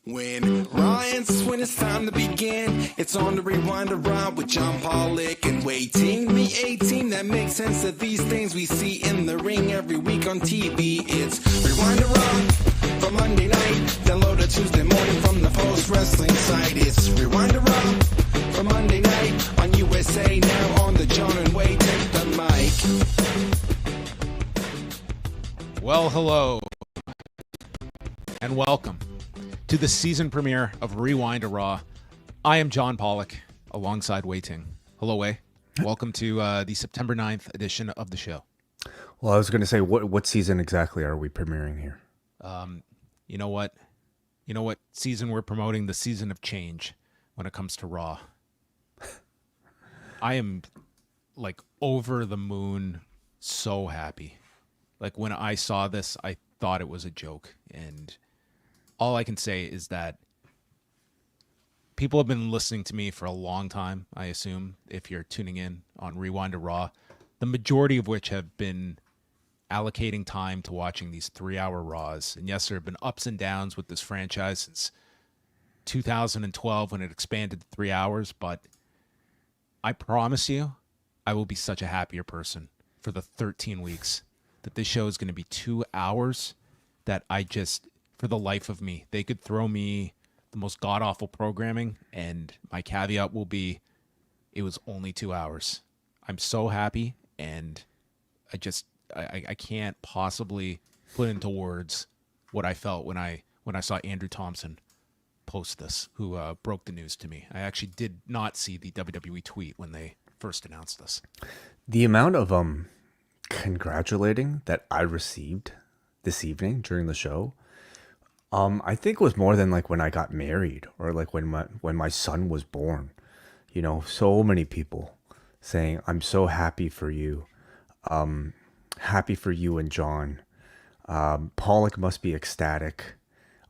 When when it's time to begin, it's on the Rewind Raw with John Pollock and Wai Ting. The A-Team that makes sense of these things we see in the ring every week on TV. It's Rewind Raw for Monday night, download it Tuesday morning from the Post Wrestling site. It's Rewind Raw for Monday night on USA Now on the John and Wai Take the Mic. Well, hello and welcome to the season premiere of Rewind Raw. I am John Pollock alongside Wai Ting. Hello, Wai. Welcome to the September 9th edition of the show. Well, I was going to say, what season exactly are we premiering here? You know what? You know what season we're promoting? The season of change when it comes to Raw. I am like over the moon, so happy. Like when I saw this, I thought it was a joke, and all I can say is that people have been listening to me for a long time, I assume, if you're tuning in on Rewind to Raw, the majority of which have been allocating time to watching these 3-hour Raws. And yes, there have been ups and downs with this franchise since 2012 when it expanded to 3 hours, but I promise you, I will be such a happier person for the 13 weeks that this show is going to be 2 hours that I just, for the life of me, they could throw me the most god-awful programming, and my caveat will be, it was only 2 hours. I'm so happy, and I can't possibly put into words what I felt when I saw Andrew Thompson post this, who broke the news to me. I actually did not see the WWE tweet when they first announced this. The amount of congratulating that I received this evening during the show, I think was more than like when I got married or like when my son was born. You know, so many people saying, "I'm so happy for you, happy for you and John. Pollock must be ecstatic.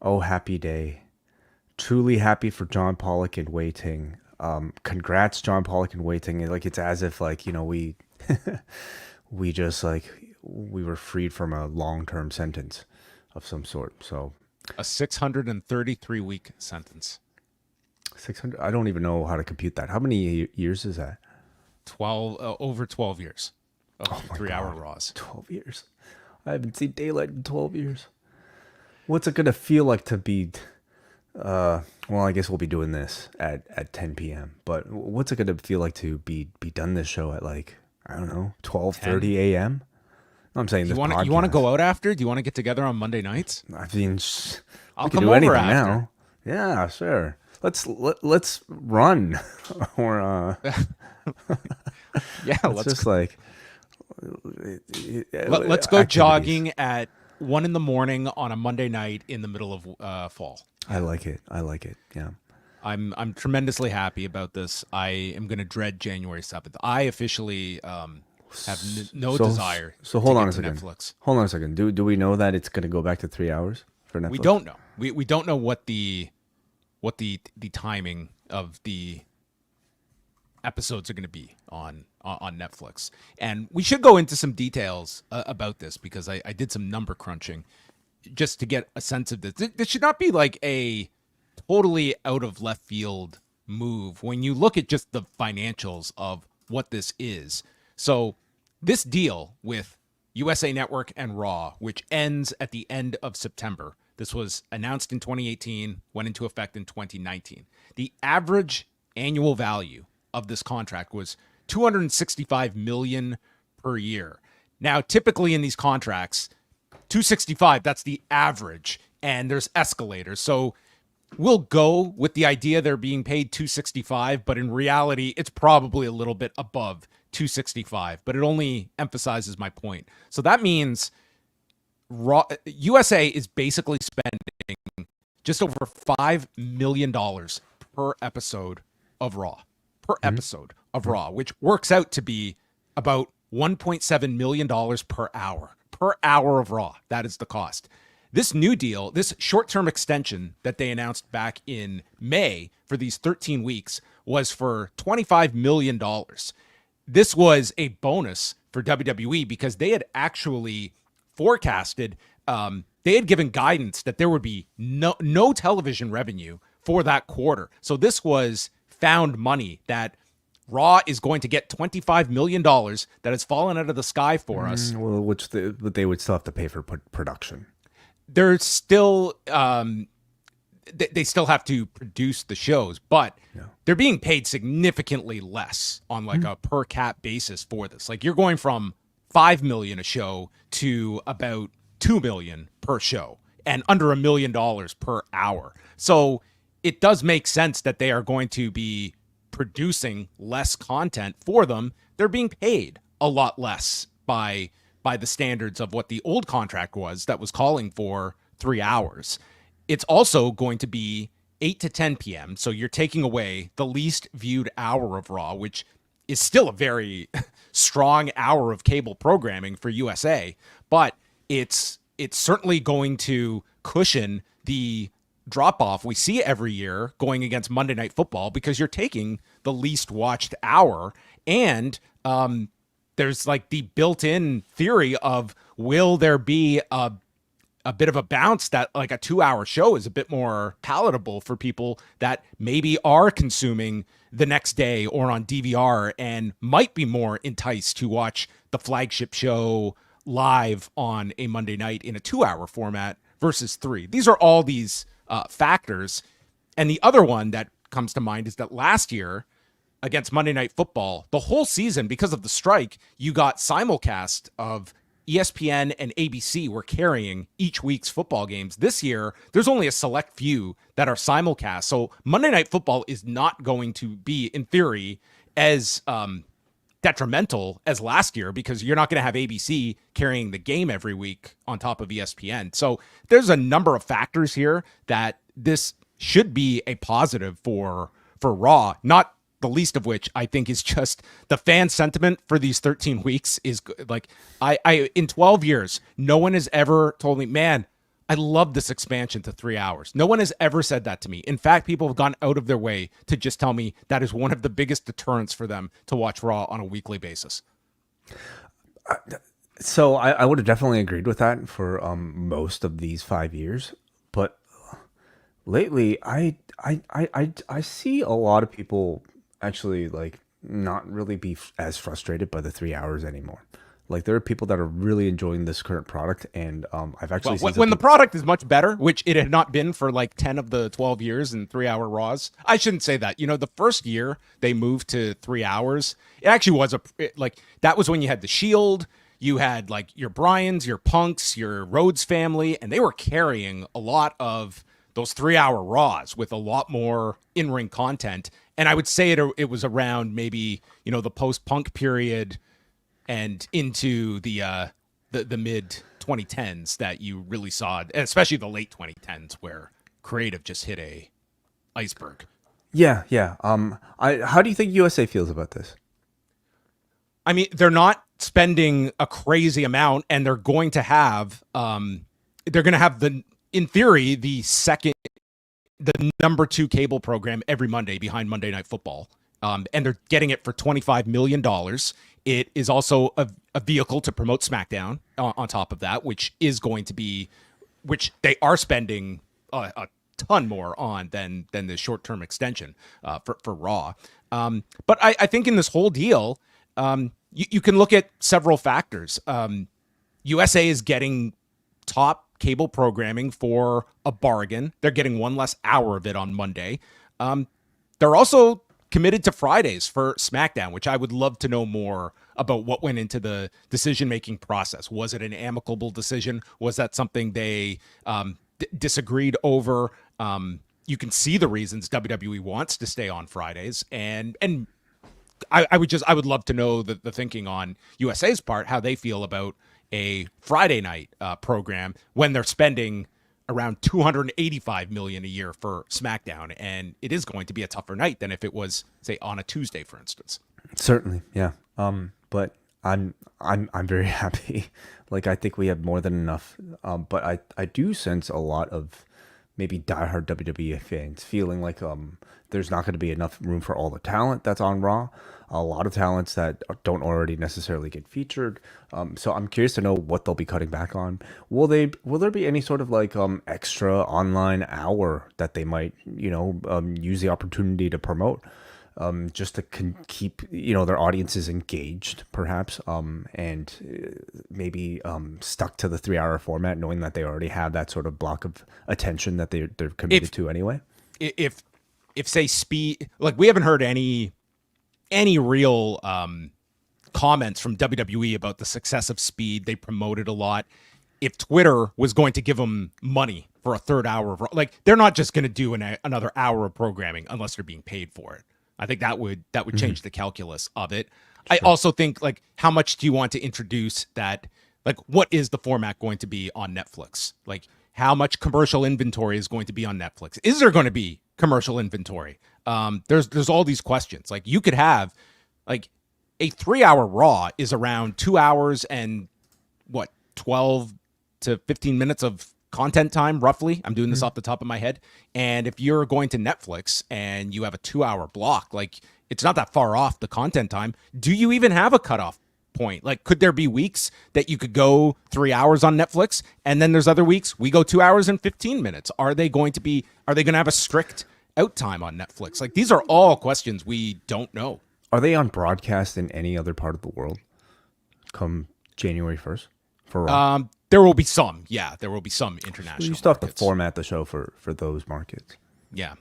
Oh, happy day. Truly happy for John Pollock and Wai Ting. Congrats, John Pollock and Wai Ting." Like it's as if like, you know, we just like we were freed from a long-term sentence of some sort. So a 633-week sentence. 600. I don't even know how to compute that. How many years is that? 12, over 12 years of 3-hour Raws. 12 years. I haven't seen daylight in 12 years. What's it gonna feel like to be? Well, I guess we'll be doing this at 10 p.m. But what's it gonna feel like to be done this show at like, I don't know, 12:30 a.m.? I'm saying you want to go out after? Do you want to get together on Monday nights? I mean, I'll we can come do over anything after. now. Yeah, sure. Let's run or Yeah, let's just like let's go jogging at 1 a.m. on a Monday night in the middle of fall. I like it. Yeah. I'm tremendously happy about this. I am going to dread January 7th. I officially have no desire. So hold to on get a second. to Netflix. Hold on a second. Do we know that it's going to go back to 3 hours for Netflix? We don't know. We don't know what the timing of the episodes are going to be on Netflix. And we should go into some details about this because I did some number crunching just to get a sense of this. This should not be like a totally out of left field move when you look at just the financials of what this is. So this deal with USA Network and Raw, which ends at the end of September, this was announced in 2018, went into effect in 2019. The average annual value of this contract was $265 million per year. Now, typically in these contracts, 265, that's the average, and there's escalators. So we'll go with the idea they're being paid 265, but in reality, it's probably a little bit above 265, but it only emphasizes my point. So that means Raw, USA is basically spending just over $5 million per episode of Raw. Episode of Raw, which works out to be about $1.7 million per hour. Per hour of Raw. That is the cost. This new deal, this short-term extension that they announced back in May for these 13 weeks was for $25 million. This was a bonus for WWE because they had actually forecasted they had given guidance that there would be no television revenue for that quarter. So this was found money that Raw is going to get $25 million that has fallen out of the sky for us. Well, but they would still have to pay for production. There's still they still have to produce the shows, but they're being paid significantly less on like a per cap basis for this. Like you're going from $5 million a show to about $2 million per show and under $1 million per hour. So it does make sense that they are going to be producing less content for them. They're being paid a lot less by the standards of what the old contract was that was calling for 3 hours. It's also going to be 8 to 10 p.m. So you're taking away the least viewed hour of Raw, which is still a very strong hour of cable programming for USA, but it's certainly going to cushion the drop off we see every year going against Monday Night Football because you're taking the least watched hour. And there's like the built-in theory of, will there be a bit of a bounce that like a 2-hour show is a bit more palatable for people that maybe are consuming the next day or on DVR and might be more enticed to watch the flagship show live on a Monday night in a 2-hour format versus 3. These are all these factors. And the other one that comes to mind is that last year against Monday Night Football, the whole season, because of the strike, you got simulcast of ESPN and ABC were carrying each week's football games. This year, there's only a select few that are simulcast. So Monday Night Football is not going to be, in theory, as detrimental as last year because you're not going to have ABC carrying the game every week on top of ESPN. So there's a number of factors here that this should be a positive for Raw, not the least of which I think is just the fan sentiment for these 13 weeks is like, I in 12 years, no one has ever told me, man, I love this expansion to 3 hours. No one has ever said that to me. In fact, people have gone out of their way to just tell me that is one of the biggest deterrents for them to watch Raw on a weekly basis. So I would have definitely agreed with that for most of these 5 years. But lately, I see a lot of people actually like not really be as frustrated by the 3 hours anymore. Like there are people that are really enjoying this current product, and I've actually seen when the product is much better, which it had not been for like 10 of the 12 years in 3-hour Raws. I shouldn't say that. You know, the first year they moved to 3 hours, it actually was that was when you had the Shield, you had like your Bryans, your Punks, your Rhodes family, and they were carrying a lot of those 3-hour Raws with a lot more in-ring content. And I would say it was around maybe, you know, the post-Punk period and into the mid 2010s that you really saw, especially the late 2010s, where creative just hit a iceberg. Yeah. How do you think USA feels about this? I mean, they're not spending a crazy amount, and they're going to have in theory, the number 2 cable program every Monday behind Monday Night Football. And they're getting it for $25 million. It is also a vehicle to promote SmackDown on top of that, which they are spending a ton more on than the short-term extension for Raw. But I think in this whole deal, you can look at several factors. USA is getting top cable programming for a bargain. They're getting one less hour of it on Monday. They're also committed to Fridays for SmackDown, which I would love to know more about what went into the decision-making process. Was it an amicable decision? Was that something they disagreed over? You can see the reasons WWE wants to stay on Fridays, and I would love to know the thinking on USA's part, how they feel about a Friday night program when they're spending around $285 million a year for SmackDown, and it is going to be a tougher night than if it was, say, on a Tuesday, for instance. Certainly, yeah. But I'm very happy. Like I think we have more than enough. But I do sense a lot of maybe diehard WWE fans feeling like there's not going to be enough room for all the talent that's on Raw. A lot of talents that don't already necessarily get featured. So I'm curious to know what they'll be cutting back on. Will there be any sort of like extra online hour that they might use the opportunity to promote? Just to keep their audiences engaged, perhaps, and maybe stuck to the 3-hour format, knowing that they already have that sort of block of attention that they're committed to anyway. If say Speed, like we haven't heard any real comments from WWE about the success of Speed. They promoted a lot. If Twitter was going to give them money for a third hour of, like, they're not just going to do another hour of programming unless they're being paid for it. I think that would change the calculus of it. Sure. I also think, like, how much do you want to introduce that? Like, what is the format going to be on Netflix? Like, how much commercial inventory is going to be on Netflix? Is there going to be commercial inventory? There's all these questions. Like, you could have, like, a 3-hour Raw is around 2 hours and 12 to 15 minutes of content time, roughly. I'm doing this off the top of my head. And if you're going to Netflix and you have a 2-hour block, like, it's not that far off the content time. Do you even have a cutoff point? Like, could there be weeks that you could go 3 hours on Netflix, and then there's other weeks we go 2 hours and 15 minutes? Are they going to have a strict out time on Netflix? Like, these are all questions we don't know. Are they on broadcast in any other part of the world come January 1st for Raw? There will be some. Yeah, there will be some international. You still have to format the show for those markets. Yeah.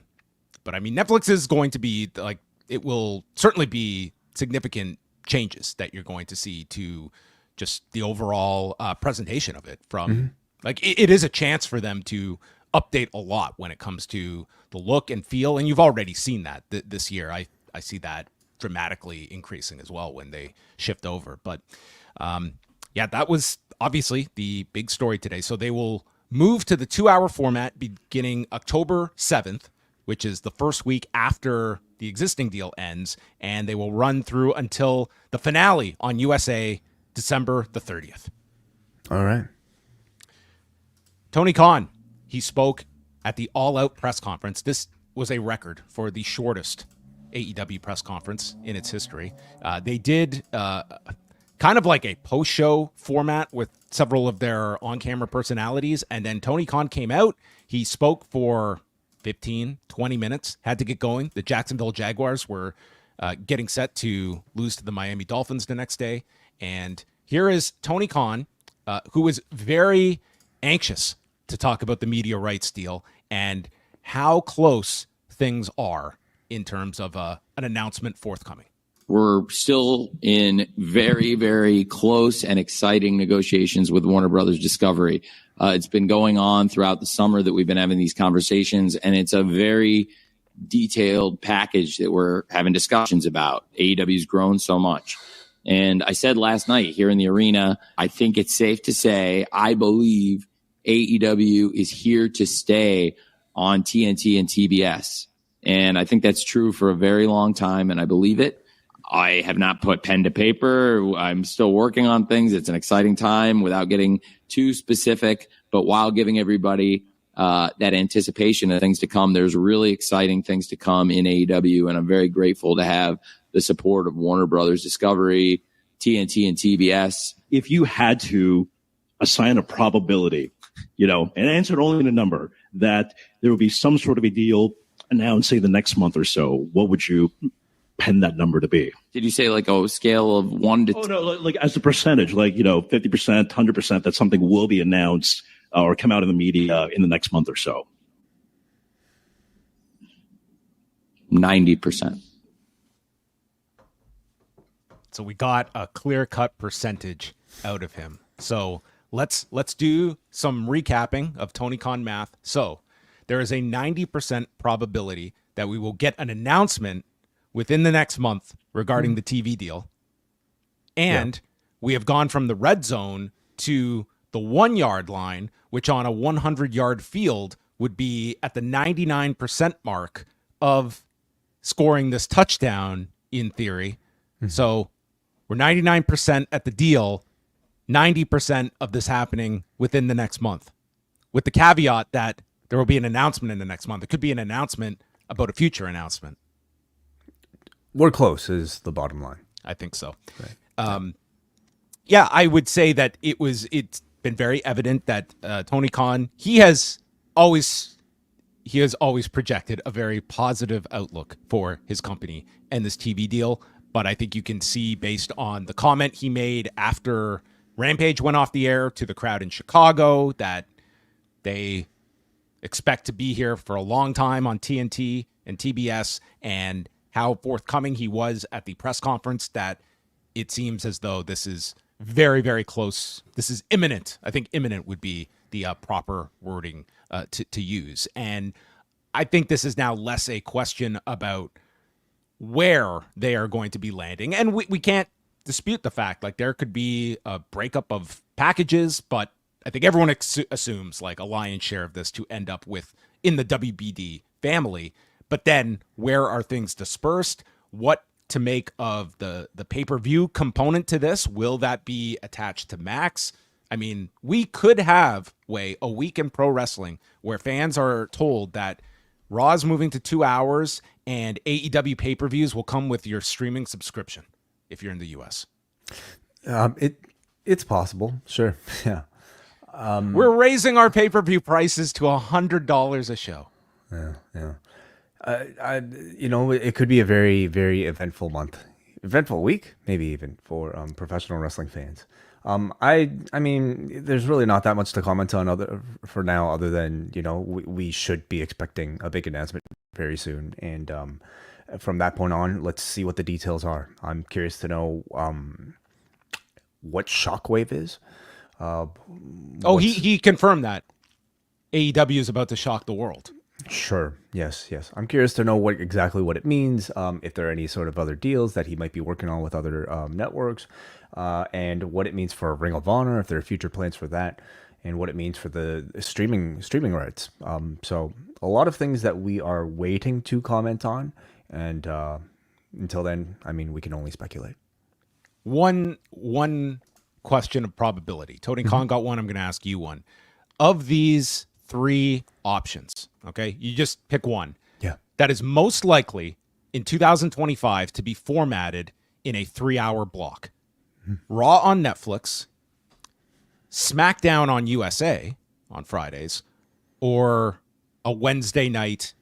But I mean, Netflix is going to be, like, it will certainly be significant changes that you're going to see to just the overall presentation of it from, like, it is a chance for them to update a lot when it comes to the look and feel. And you've already seen that this year. I see that dramatically increasing as well when they shift over. But yeah, that was obviously the big story today. So they will move to the 2-hour format beginning October 7th, which is the first week after the existing deal ends, and they will run through until the finale on USA December the 30th. All right. Tony Khan, he spoke at the All Out press conference. This was a record for the shortest AEW press conference in its history. They did kind of like a post-show format with several of their on-camera personalities, and then Tony Khan came out. He spoke for 15, 20 minutes, had to get going. The Jacksonville Jaguars were getting set to lose to the Miami Dolphins the next day. And here is Tony Khan, who is very anxious to talk about the media rights deal and how close things are in terms of an announcement forthcoming. We're still in very, very close and exciting negotiations with Warner Brothers Discovery. It's been going on throughout the summer that we've been having these conversations, and it's a very detailed package that we're having discussions about. AEW's grown so much. And I said last night here in the arena, I think it's safe to say, I believe AEW is here to stay on TNT and TBS. And I think that's true for a very long time, and I believe it. I have not put pen to paper. I'm still working on things. It's an exciting time without getting too specific, but while giving everybody that anticipation of things to come. There's really exciting things to come in AEW, and I'm very grateful to have the support of Warner Brothers Discovery, TNT, and TBS. If you had to assign a probability, and answer it only in a number, that there would be some sort of a deal announced, say, the next month or so, what would you pen that number to be? Did you say like a scale of 1 to 10? Oh, no, like as a percentage, like, 50%, 100%, that something will be announced or come out in the media in the next month or so? 90%. So we got a clear-cut percentage out of him. So let's do some recapping of Tony Khan math. So there is a 90% probability that we will get an announcement within the next month regarding the TV deal. And we have gone from the red zone to the 1 yard line, which on a 100-yard field would be at the 99% mark of scoring this touchdown in theory. So we're 99% at the deal, 90% of this happening within the next month, with the caveat that There will be an announcement in the next month. It could be an announcement about a future announcement. We're close is the bottom line. I think so. Right. Yeah, I would say that it's been very evident that Tony Khan, he has always projected a very positive outlook for his company and this TV deal. But I think you can see, based on the comment he made after Rampage went off the air to the crowd in Chicago, that they expect to be here for a long time on TNT and TBS, and how forthcoming he was at the press conference, that it seems as though this is very, very close. This is imminent. I think imminent would be the proper wording to use. And I think this is now less a question about where they are going to be landing. And we can't dispute the fact, like, there could be a breakup of packages, but I think everyone assumes like a lion's share of this to end up with in the WBD family. But then where are things dispersed? What to make of the pay-per-view component to this? Will that be attached to Max? I mean, we could have a week in pro wrestling where fans are told that Raw is moving to 2 hours and AEW pay-per-views will come with your streaming subscription if you're in the US. It's possible. Sure. Yeah. We're raising our pay-per-view prices to $100 a show. Yeah. It could be a very, very eventful week, maybe even for professional wrestling fans. I mean, there's really not that much to comment on for now, other than, we should be expecting a big announcement very soon. And from that point on, let's see what the details are. I'm curious to know what Shockwave is. He confirmed that AEW is about to shock the world. Sure. Yes. I'm curious to know exactly what it means, if there are any sort of other deals that he might be working on with other networks, and what it means for Ring of Honor, if there are future plans for that, and what it means for the streaming rights. So a lot of things that we are waiting to comment on, and until then, I mean, we can only speculate. One question of probability. Tony Khan got one. I'm going to ask you one. Of these 3 options, okay, you just pick one. Yeah. That is most likely in 2025 to be formatted in a 3-hour block. Raw on Netflix, SmackDown on USA on Fridays, or a Wednesday night.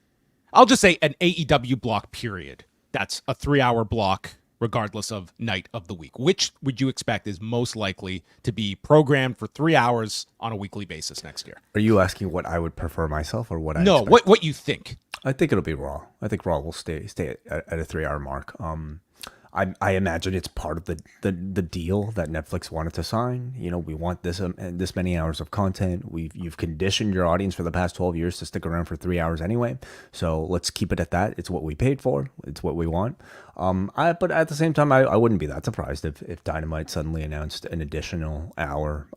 I'll just say an AEW block period. That's a 3-hour block, regardless of night of the week. Which would you expect is most likely to be programmed for 3 hours on a weekly basis next year? Are you asking what I would prefer myself, or what I No, expect? what you think? I think it'll be Raw. I think Raw will stay at a 3-hour mark. I imagine it's part of the deal that Netflix wanted to sign. We want this many hours of content. You've conditioned your audience for the past 12 years to stick around for 3 hours anyway. So let's keep it at that. It's what we paid for. It's what we want. But at the same time, I wouldn't be that surprised if Dynamite suddenly announced an additional hour.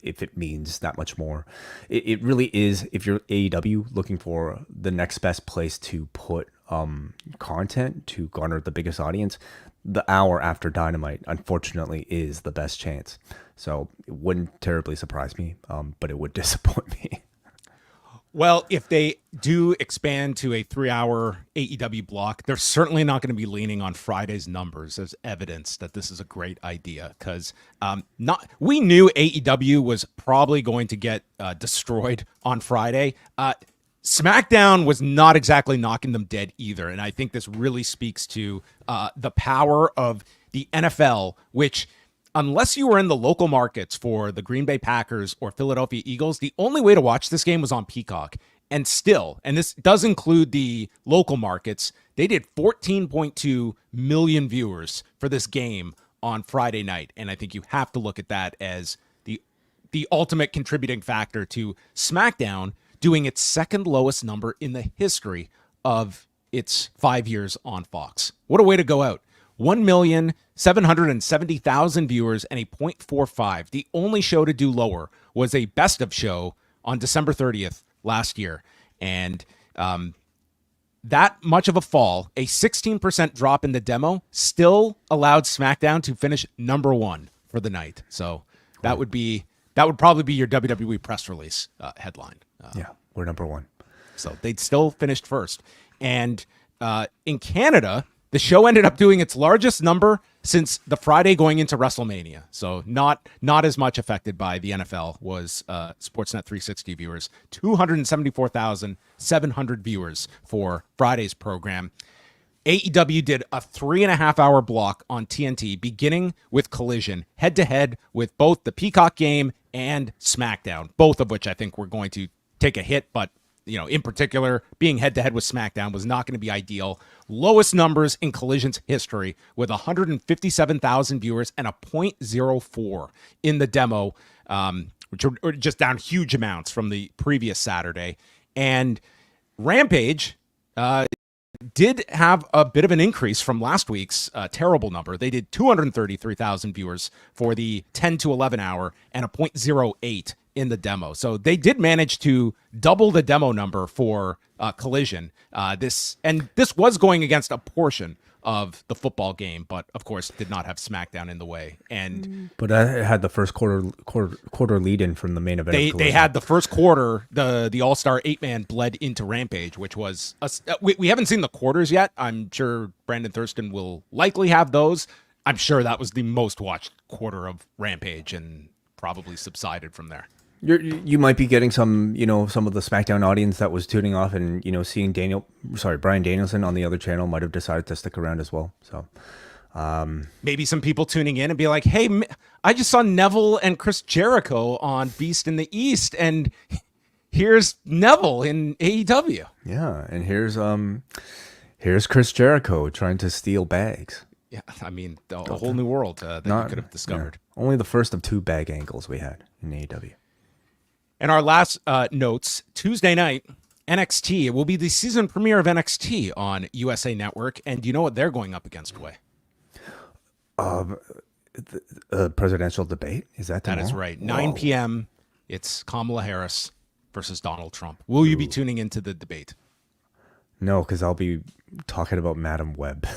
If it means that much more, it really is. If you're AEW looking for the next best place to put content to garner the biggest audience, the hour after Dynamite, unfortunately, is the best chance. So it wouldn't terribly surprise me, but it would disappoint me. Well, if they do expand to a 3-hour AEW block, they're certainly not going to be leaning on Friday's numbers as evidence that this is a great idea, because we knew AEW was probably going to get destroyed on Friday. SmackDown was not exactly knocking them dead either, and I think this really speaks to the power of the NFL, which, unless you were in the local markets for the Green Bay Packers or Philadelphia Eagles, the only way to watch this game was on Peacock. And still, and this does include the local markets, they did 14.2 million viewers for this game on Friday night, and I think you have to look at that as the ultimate contributing factor to SmackDown doing its second lowest number in the history of its 5 years on Fox. What a way to go out. 1,770,000 viewers and a 0.45. The only show to do lower was a best of show on December 30th last year. And that much of a fall, a 16% drop in the demo, still allowed SmackDown to finish number 1 for the night. So that would probably be your WWE press release headline. Yeah, we're number one. So they'd still finished first. And in Canada, the show ended up doing its largest number since the Friday going into WrestleMania. So not as much affected by the NFL was Sportsnet 360 viewers. 274,700 viewers for Friday's program. AEW did a 3.5-hour block on TNT, beginning with Collision, head-to-head with both the Peacock game and SmackDown, both of which I think were going to take a hit, but in particular, being head-to-head with SmackDown was not going to be ideal. Lowest numbers in Collision's history with 157,000 viewers and a .04 in the demo, which are just down huge amounts from the previous Saturday. And Rampage did have a bit of an increase from last week's terrible number. They did 233,000 viewers for the 10 to 11 hour and a .08 in the demo. So they did manage to double the demo number for Collision. This was going against a portion of the football game, but of course did not have SmackDown in the way. But it had the first quarter lead in from the main event. They had the first quarter, the All-Star 8-man bled into Rampage, which was we haven't seen the quarters yet. I'm sure Brandon Thurston will likely have those. I'm sure that was the most watched quarter of Rampage and probably subsided from there. You might be getting some of the SmackDown audience that was tuning off and, seeing Bryan Danielson on the other channel might have decided to stick around as well. So maybe some people tuning in and be like, hey, I just saw Neville and Chris Jericho on Beast in the East, and here's Neville in AEW. Yeah, and here's Chris Jericho trying to steal bags. Yeah, I mean, a whole new world that you could have discovered. Yeah, only the first of 2 bag angles we had in AEW. And our last notes, Tuesday night, NXT. It will be the season premiere of NXT on USA Network. And do you know what they're going up against, Way? The presidential debate? Is that tomorrow? That is right. 9 p.m. It's Kamala Harris versus Donald Trump. Will you be tuning into the debate? No, because I'll be talking about Madam Web.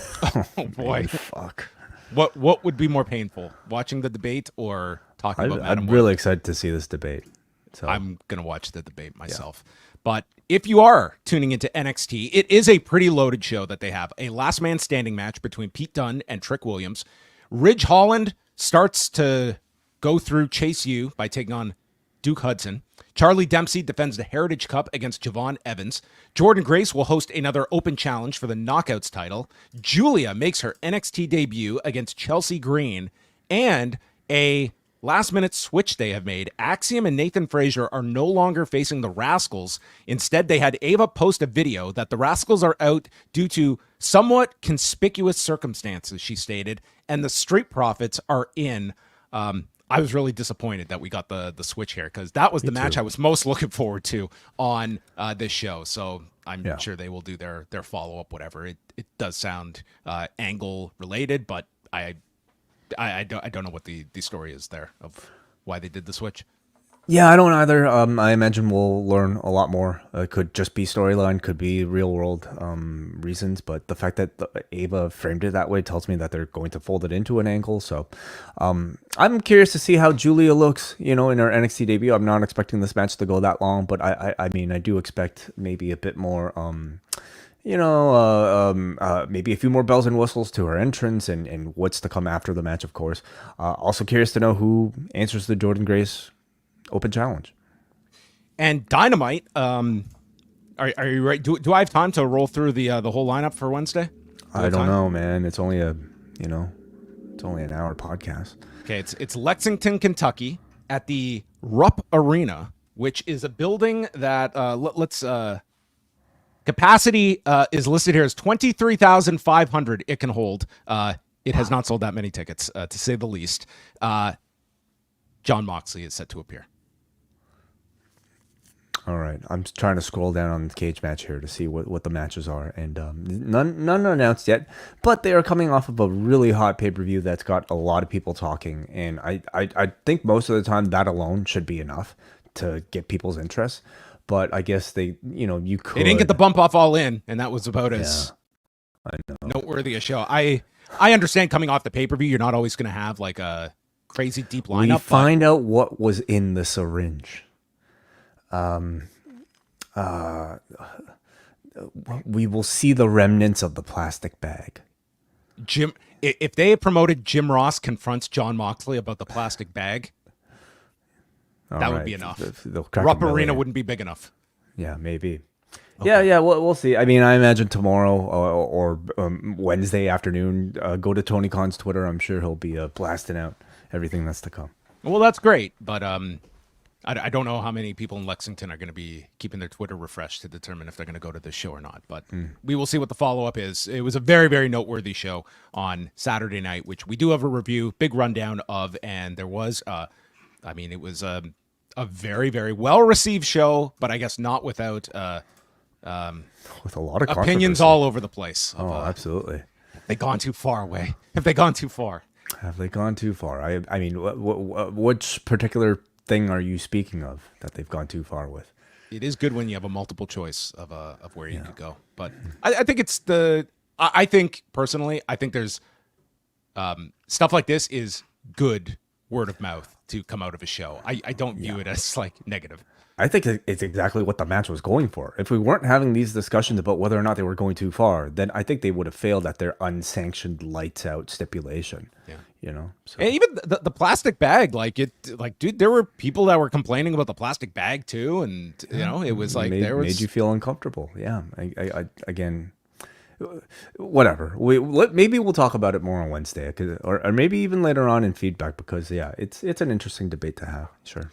Oh, boy. Man, fuck. What would be more painful, watching the debate or talking about Madam Web? I'm really excited to see this debate. So I'm going to watch the debate myself. Yeah. But if you are tuning into NXT, it is a pretty loaded show that they have. A last man standing match between Pete Dunne and Trick Williams. Ridge Holland starts to go through Chase U by taking on Duke Hudson. Charlie Dempsey defends the Heritage Cup against Javon Evans. Jordan Grace will host another open challenge for the Knockouts title. Julia makes her NXT debut against Chelsea Green. And a last-minute switch they have made. Axiom and Nathan Frazier are no longer facing the Rascals. Instead, they had Ava post a video that the Rascals are out due to somewhat conspicuous circumstances, she stated, and the Street Profits are in. I was really disappointed that we got the switch here because that was the match I was most looking forward to on this show. So I'm sure they will do their follow-up, whatever. It does sound angle-related, but I don't know what the story is there of why they did the switch. Yeah, I don't either. I imagine we'll learn a lot more. It could just be storyline, could be real world reasons, but the fact that Ava framed it that way tells me that they're going to fold it into an angle. So I'm curious to see how Julia looks, in her NXT debut. I'm not expecting this match to go that long, but I mean, I do expect maybe a bit more maybe a few more bells and whistles to her entrance and what's to come after the match, of course. Also curious to know who answers the Jordan Grace open challenge. And Dynamite, are you right? Do I have time to roll through the whole lineup for Wednesday? I don't know, man. It's only it's only an hour podcast. Okay, it's Lexington, Kentucky at the Rupp Arena, which is a building that capacity is listed here as 23,500 it can hold. It has not sold that many tickets, to say the least. Jon Moxley is set to appear. All right. I'm trying to scroll down on the cage match here to see what the matches are. And none announced yet, but they are coming off of a really hot pay-per-view that's got a lot of people talking. And I think most of the time that alone should be enough to get people's interest. But I guess you could. They didn't get the bump off All In, and that was about as noteworthy a show. I understand coming off the pay-per-view, you're not always going to have like a crazy deep lineup. We find out what was in the syringe. We will see the remnants of the plastic bag. If they had promoted Jim Ross confronts John Moxley about the plastic bag, that would be enough. Rupp Arena wouldn't be big enough. Yeah, maybe. Okay. Yeah, we'll see. I mean, I imagine tomorrow or Wednesday afternoon, go to Tony Khan's Twitter. I'm sure he'll be blasting out everything that's to come. Well, that's great, but I don't know how many people in Lexington are going to be keeping their Twitter refreshed to determine if they're going to go to this show or not. But we will see what the follow-up is. It was a very, very noteworthy show on Saturday night, which we do have a review, big rundown of, and there was, it was a very, very well-received show, but I guess not without... with a lot of opinions all over the place. Absolutely. Have they gone too far away? Have they gone too far? Have they gone too far? I mean, which particular thing are you speaking of that they've gone too far with? It is good when you have a multiple choice of where you could go, but I think it's I think personally, I think there's stuff like this is good word of mouth to come out of a show. I don't view it as like negative. I think it's exactly what the match was going for. If we weren't having these discussions about whether or not they were going too far, then I think they would have failed at their unsanctioned lights out stipulation. Yeah. You know, so. And even the plastic bag, dude, there were people that were complaining about the plastic bag too, and you know, it was like made you feel uncomfortable. Yeah, I again, whatever. Maybe we'll talk about it more on Wednesday, or maybe even later on in feedback, because it's an interesting debate to have. Sure.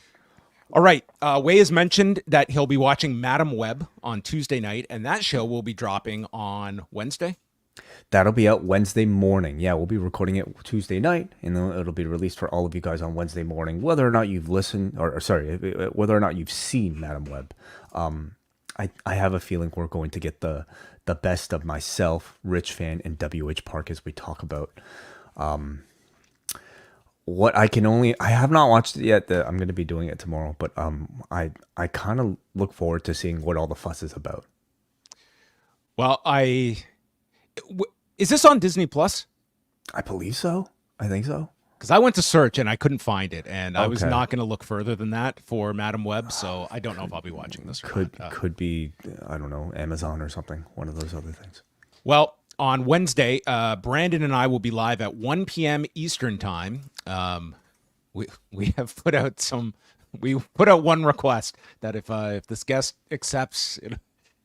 All right. Wai has mentioned that he'll be watching Madam Web on Tuesday night, and that show will be dropping on Wednesday. That'll be out Wednesday morning. Yeah, we'll be recording it Tuesday night, and then it'll be released for all of you guys on Wednesday morning. Whether or not you've listened, whether or not you've seen Madam Web, I have a feeling we're going to get the best of myself, Rich Fan, and WH Park as we talk about. I have not watched it yet. I'm going to be doing it tomorrow, but I kind of look forward to seeing what all the fuss is about. Well, is this on Disney Plus? I believe so. I think so. Because I went to search and I couldn't find it, and I was not going to look further than that for Madam Web, so I don't know if I'll be watching this. Could be, I don't know, Amazon or something. One of those other things. Well, on Wednesday, Brandon and I will be live at 1 p.m. Eastern time. We have put out one request that if this guest accepts,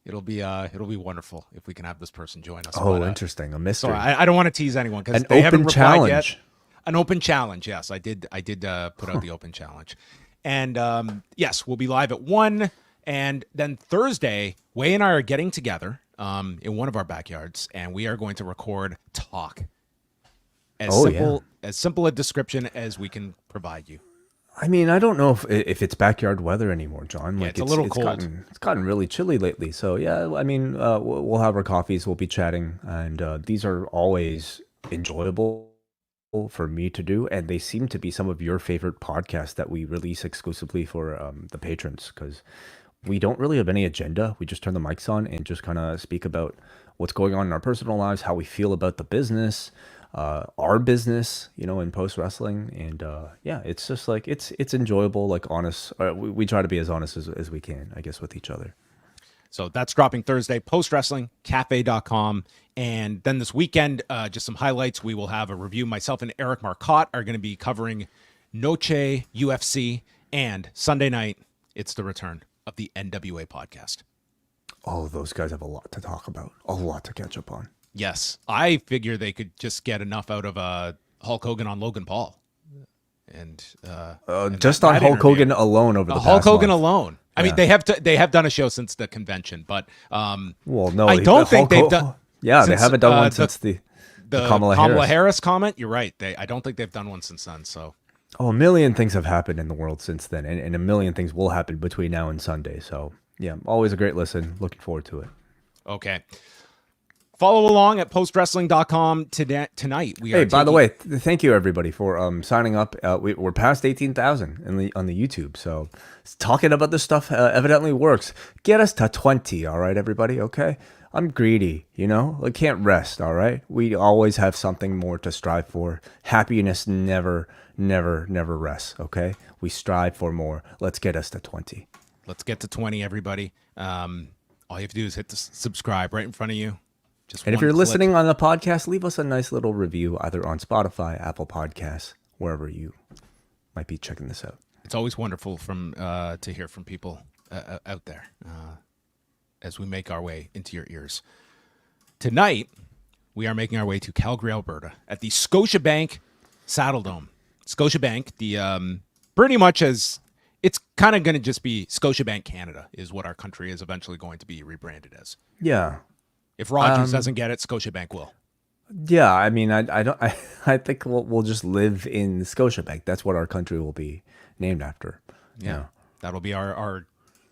it'll be wonderful if we can have this person join us. Oh, interesting, a mystery. So I don't want to tease anyone because they haven't replied yet. An open challenge, yes, I did put out the open challenge, and yes, we'll be live at 1, and then Thursday, Wai and I are getting together in one of our backyards, and we are going to record Talk. As simple a description as we can provide you. I mean, I don't know if it's backyard weather anymore, John. Like, it's a little cold. It's gotten really chilly lately. So yeah, I mean, we'll have our coffees, we'll be chatting, and these are always enjoyable for me to do, and they seem to be some of your favorite podcasts that we release exclusively for the patrons, because we don't really have any agenda. We just turn the mics on and just kind of speak about what's going on in our personal lives, how we feel about the business, our business, you know, in post wrestling, and it's just like it's enjoyable, like honest. We try to be as honest as we can, I guess, with each other. So that's dropping Thursday, postwrestlingcafe.com. And then this weekend, just some highlights. We will have a review. Myself and Eric Marcotte are going to be covering Noche UFC. And Sunday night, it's the return of the NWA podcast. Oh, those guys have a lot to talk about, a lot to catch up on. Yes. I figure they could just get enough out of Hulk Hogan on Logan Paul. And just on Hulk Hogan alone over the past Hulk Hogan month. Alone. I mean, they have done a show since the convention, but well, no, I don't think they've done. Yeah, they haven't done one since the Kamala Harris comment. You're right. I don't think they've done one since then. So, a million things have happened in the world since then, and a million things will happen between now and Sunday. So, yeah, always a great listen. Looking forward to it. Okay. Follow along at postwrestling.com tonight. By the way, thank you everybody for signing up. We're past 18,000 on the YouTube, so talking about this stuff evidently works. Get us to 20, all right, everybody. Okay, I'm greedy, you know. I can't rest. All right, we always have something more to strive for. Happiness never rests. Okay, we strive for more. Let's get us to 20. Let's get to 20, everybody. All you have to do is hit the subscribe right in front of you. And if you're listening on the podcast, leave us a nice little review either on Spotify, Apple Podcasts, wherever you might be checking this out. It's always wonderful to hear from people out there as we make our way into your ears. Tonight, we are making our way to Calgary, Alberta, at the Scotiabank Saddledome. Scotiabank, the pretty much as it's kind of going to just be Scotiabank Canada is what our country is eventually going to be rebranded as. Yeah. If Rogers doesn't get it, Scotiabank will. Yeah, I mean, I think we'll just live in Scotiabank. That's what our country will be named after. Yeah. That'll be our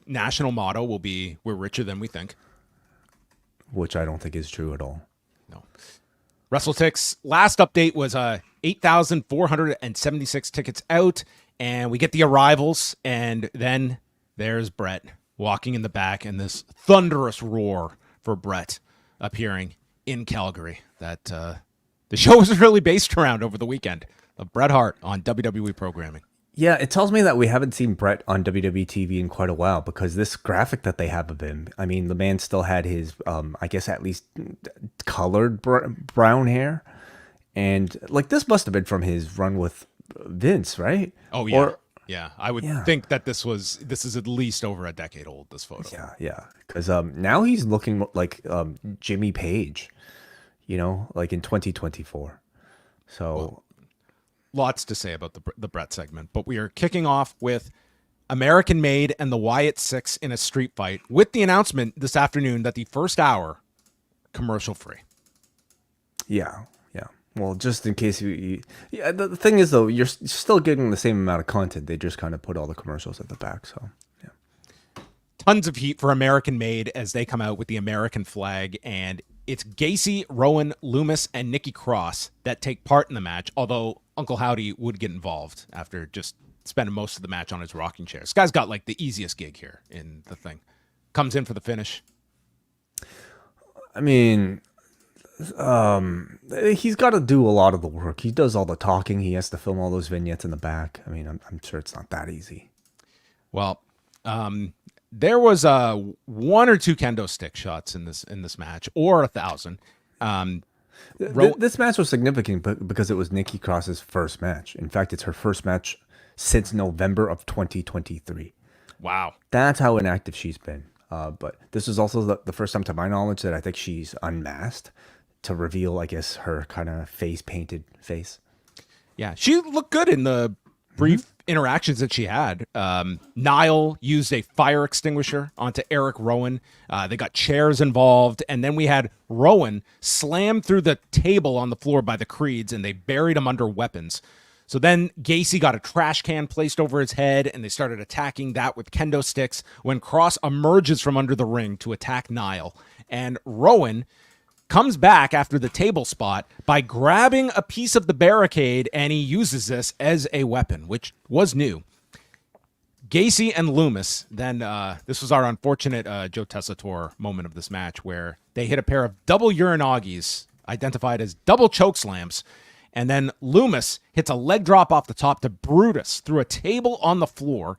national motto will be, we're richer than we think. Which I don't think is true at all. No. WrestleTix, last update was 8,476 tickets out, and we get the arrivals, and then there's Bret walking in the back, and this thunderous roar for Bret appearing in Calgary that the show was really based around over the weekend of Bret Hart on WWE programming. Yeah, it tells me that we haven't seen Bret on WWE TV in quite a while because this graphic that they have of him, I mean, the man still had his, I guess at least colored brown hair. And like this must have been from his run with Vince, right? Oh, yeah. Yeah, I would think that this is at least over a decade old, this photo. Yeah. Because now he's looking like Jimmy Page, like in 2024. So... Well, lots to say about the Bret segment, but we are kicking off with American Made and the Wyatt Sicks in a street fight with the announcement this afternoon that the first hour commercial free. Yeah. Well, just in case the thing is though, you're still getting the same amount of content. They just kind of put all the commercials at the back. So yeah. Tons of heat for American Made as they come out with the American flag, and it's Gacy, Rowan, Loomis, and Nikki Cross that take part in the match, although Uncle Howdy would get involved after just spending most of the match on his rocking chair. This guy's got like the easiest gig here in the thing. Comes in for the finish. I mean, he's got to do a lot of the work. He does all the talking. He has to film all those vignettes in the back. I mean, I'm sure it's not that easy. Well, there was one or two kendo stick shots in this match, or 1,000. This match was significant because it was Nikki Cross's first match. In fact, it's her first match since November of 2023. Wow. That's how inactive she's been. But this is also the first time, to my knowledge, that I think she's unmasked to reveal, I guess, her kind of face-painted face. Yeah, she looked good in the brief interactions that she had. Niall used a fire extinguisher onto Eric Rowan. They got chairs involved, and then we had Rowan slam through the table on the floor by the Creeds, and they buried him under weapons. So then Gacy got a trash can placed over his head, and they started attacking that with kendo sticks when Cross emerges from under the ring to attack Niall. And Rowan comes back after the table spot by grabbing a piece of the barricade, and he uses this as a weapon, which was new. Gacy and Loomis, then this was our unfortunate Joe Tessitore moment of this match, where they hit a pair of double uranagis, identified as double choke slams, and then Loomis hits a leg drop off the top to Brutus through a table on the floor.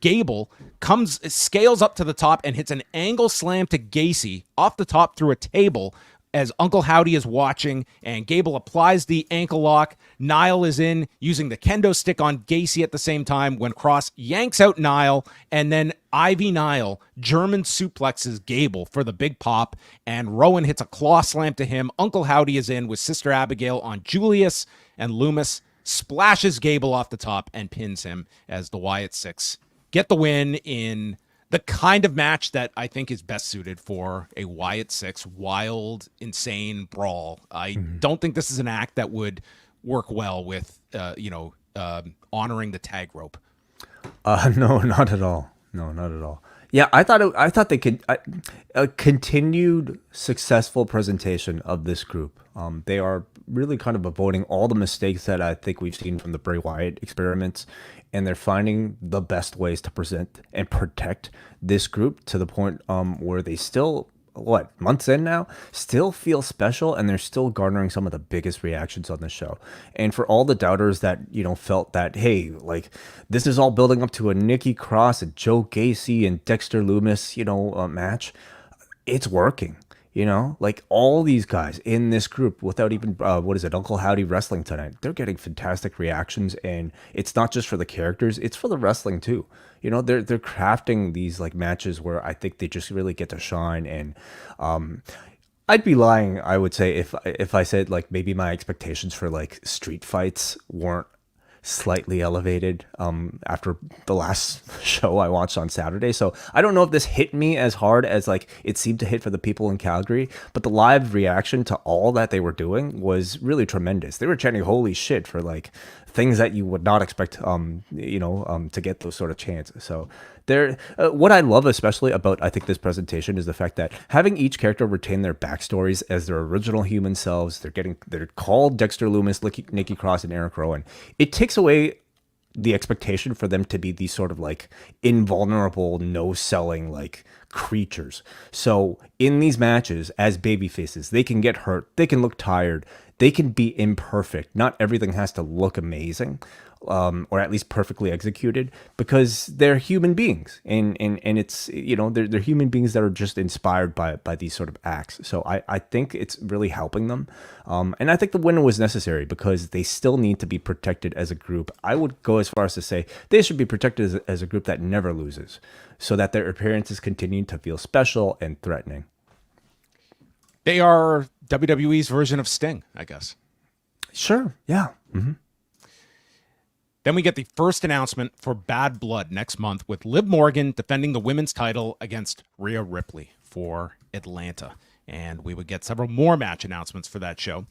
Gable scales up to the top and hits an angle slam to Gacy off the top through a table as Uncle Howdy is watching, and Gable applies the ankle lock. Niall is in using the kendo stick on Gacy at the same time when Cross yanks out Niall, and then Ivy Niall German suplexes Gable for the big pop, and Rowan hits a claw slam to him. Uncle Howdy is in with Sister Abigail on Julius, and Loomis splashes Gable off the top and pins him as the Wyatt Sicks get the win in the kind of match that I think is best suited for a Wyatt Sicks wild, insane brawl. I don't think this is an act that would work well with, honoring the tag rope. No, not at all. No, not at all. Yeah, I thought they could a continued successful presentation of this group. They are really kind of avoiding all the mistakes that I think we've seen from the Bray Wyatt experiments, and they're finding the best ways to present and protect this group to the point where they still months in now, still feel special, and they're still garnering some of the biggest reactions on the show. And for all the doubters that, felt that, hey, like, this is all building up to a Nikki Cross and Joe Gacy and Dexter Lumis, match, it's working. Like all these guys in this group, without even Uncle Howdy wrestling tonight, they're getting fantastic reactions, and it's not just for the characters, it's for the wrestling too. They're crafting these like matches where I think they just really get to shine. And I'd be lying, I would say, if I said like maybe my expectations for like street fights weren't slightly elevated after the last show I watched on Saturday. So I don't know if this hit me as hard as like it seemed to hit for the people in Calgary, but the live reaction to all that they were doing was really tremendous. They were chanting holy shit for like things that you would not expect to get those sort of chants. So what I love especially about I think this presentation is the fact that having each character retain their backstories as their original human selves. They're called Dexter Lumis, Nikki Cross, and Eric Rowan. It takes away the expectation for them to be these sort of like invulnerable, no-selling like creatures. So in these matches as babyfaces, they can get hurt, they can look tired, they can be imperfect. Not everything has to look amazing. Or at least perfectly executed, because they're human beings, and it's they're human beings that are just inspired by these sort of acts. So I think it's really helping them, and I think the win was necessary because they still need to be protected as a group. I would go as far as to say they should be protected as a group that never loses, so that their appearances continue to feel special and threatening. They are WWE's version of Sting, I guess. Sure. Yeah. Mm-hmm. Then we get the first announcement for Bad Blood next month with Liv Morgan defending the women's title against Rhea Ripley for Atlanta. And we would get several more match announcements for that show.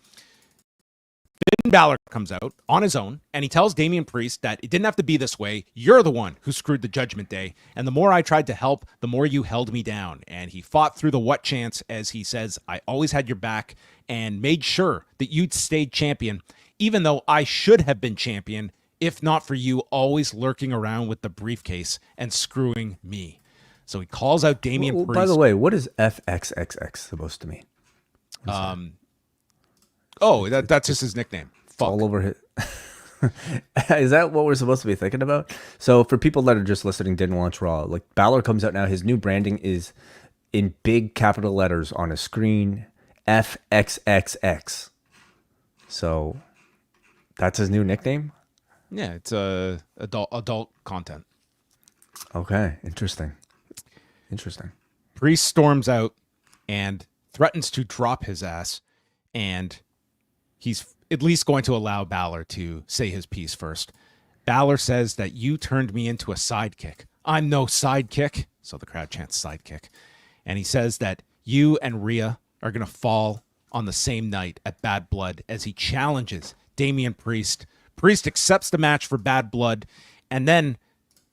Finn Balor comes out on his own, and he tells Damian Priest that it didn't have to be this way. You're the one who screwed the Judgment Day, and the more I tried to help, the more you held me down. And he fought through the what chance, as he says, I always had your back and made sure that you'd stayed champion, even though I should have been champion, if not for you always lurking around with the briefcase and screwing me. So he calls out Damian Priest. By the way, what is FXXX supposed to mean? That's just his nickname. Fuck. All over his... Is that what we're supposed to be thinking about? So for people that are just listening, didn't watch Raw, like Balor comes out now. His new branding is in big capital letters on a screen, FXXX. So that's his new nickname? Yeah, it's adult content. Okay, interesting. Priest storms out and threatens to drop his ass, and he's at least going to allow Balor to say his piece first. Balor says that you turned me into a sidekick. I'm no sidekick. So the crowd chants sidekick. And he says that you and Rhea are going to fall on the same night at Bad Blood as he challenges Damian Priest. Priest accepts the match for Bad Blood, and then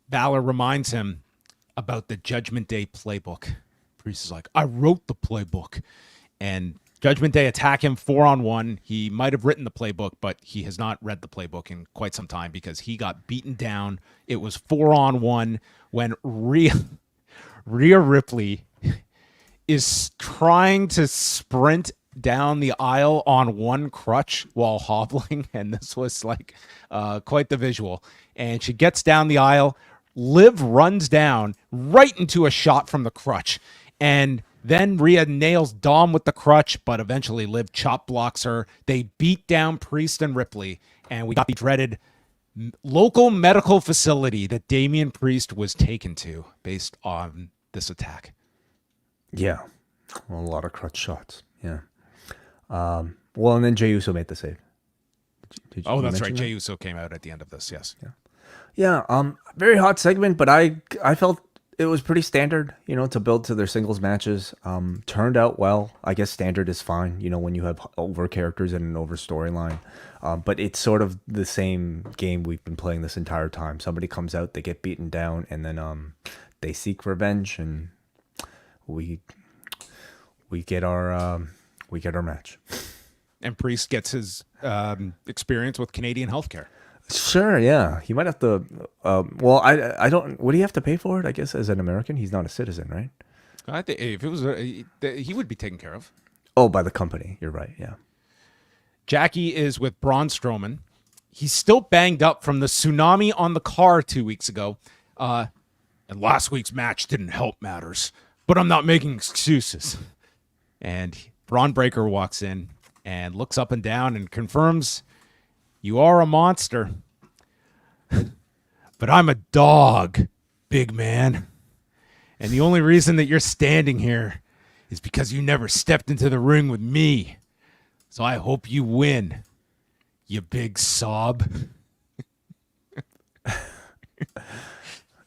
Balor reminds him about the Judgment Day playbook. Priest is like, I wrote the playbook. And Judgment Day attack him 4-on-1. He might have written the playbook, but he has not read the playbook in quite some time because he got beaten down. It was 4-on-1 when Rhea Ripley is trying to sprint down the aisle on one crutch while hobbling, and this was like quite the visual. And she gets down the aisle. Liv runs down right into a shot from the crutch, and then Rhea nails Dom with the crutch, but eventually Liv chop blocks her. They beat down Priest and Ripley, and we got the dreaded local medical facility that Damian Priest was taken to based on this attack. Yeah, well, a lot of crutch shots. Yeah. Well, and then Jey Uso made the save. Did that's right. Jey Uso came out at the end of this. Yes. Yeah. Very hot segment, but I felt it was pretty standard, to build to their singles matches. Turned out well. I guess standard is fine, when you have over characters and an over storyline. But it's sort of the same game we've been playing this entire time. Somebody comes out, they get beaten down, and then they seek revenge, and we get our match. And Priest gets his experience with Canadian healthcare. Sure, yeah. He might have to. I don't. Would he have to pay for it? I guess as an American, he's not a citizen, right? I think if it was, he would be taken care of. Oh, by the company. You're right. Yeah. Jackie is with Braun Strowman. He's still banged up from the tsunami on the car 2 weeks ago. And last week's match didn't help matters, but I'm not making excuses. And Bron Breakker walks in and looks up and down and confirms, "You are a monster, but I'm a dog, big man. And the only reason that you're standing here is because you never stepped into the ring with me. So I hope you win, you big sob."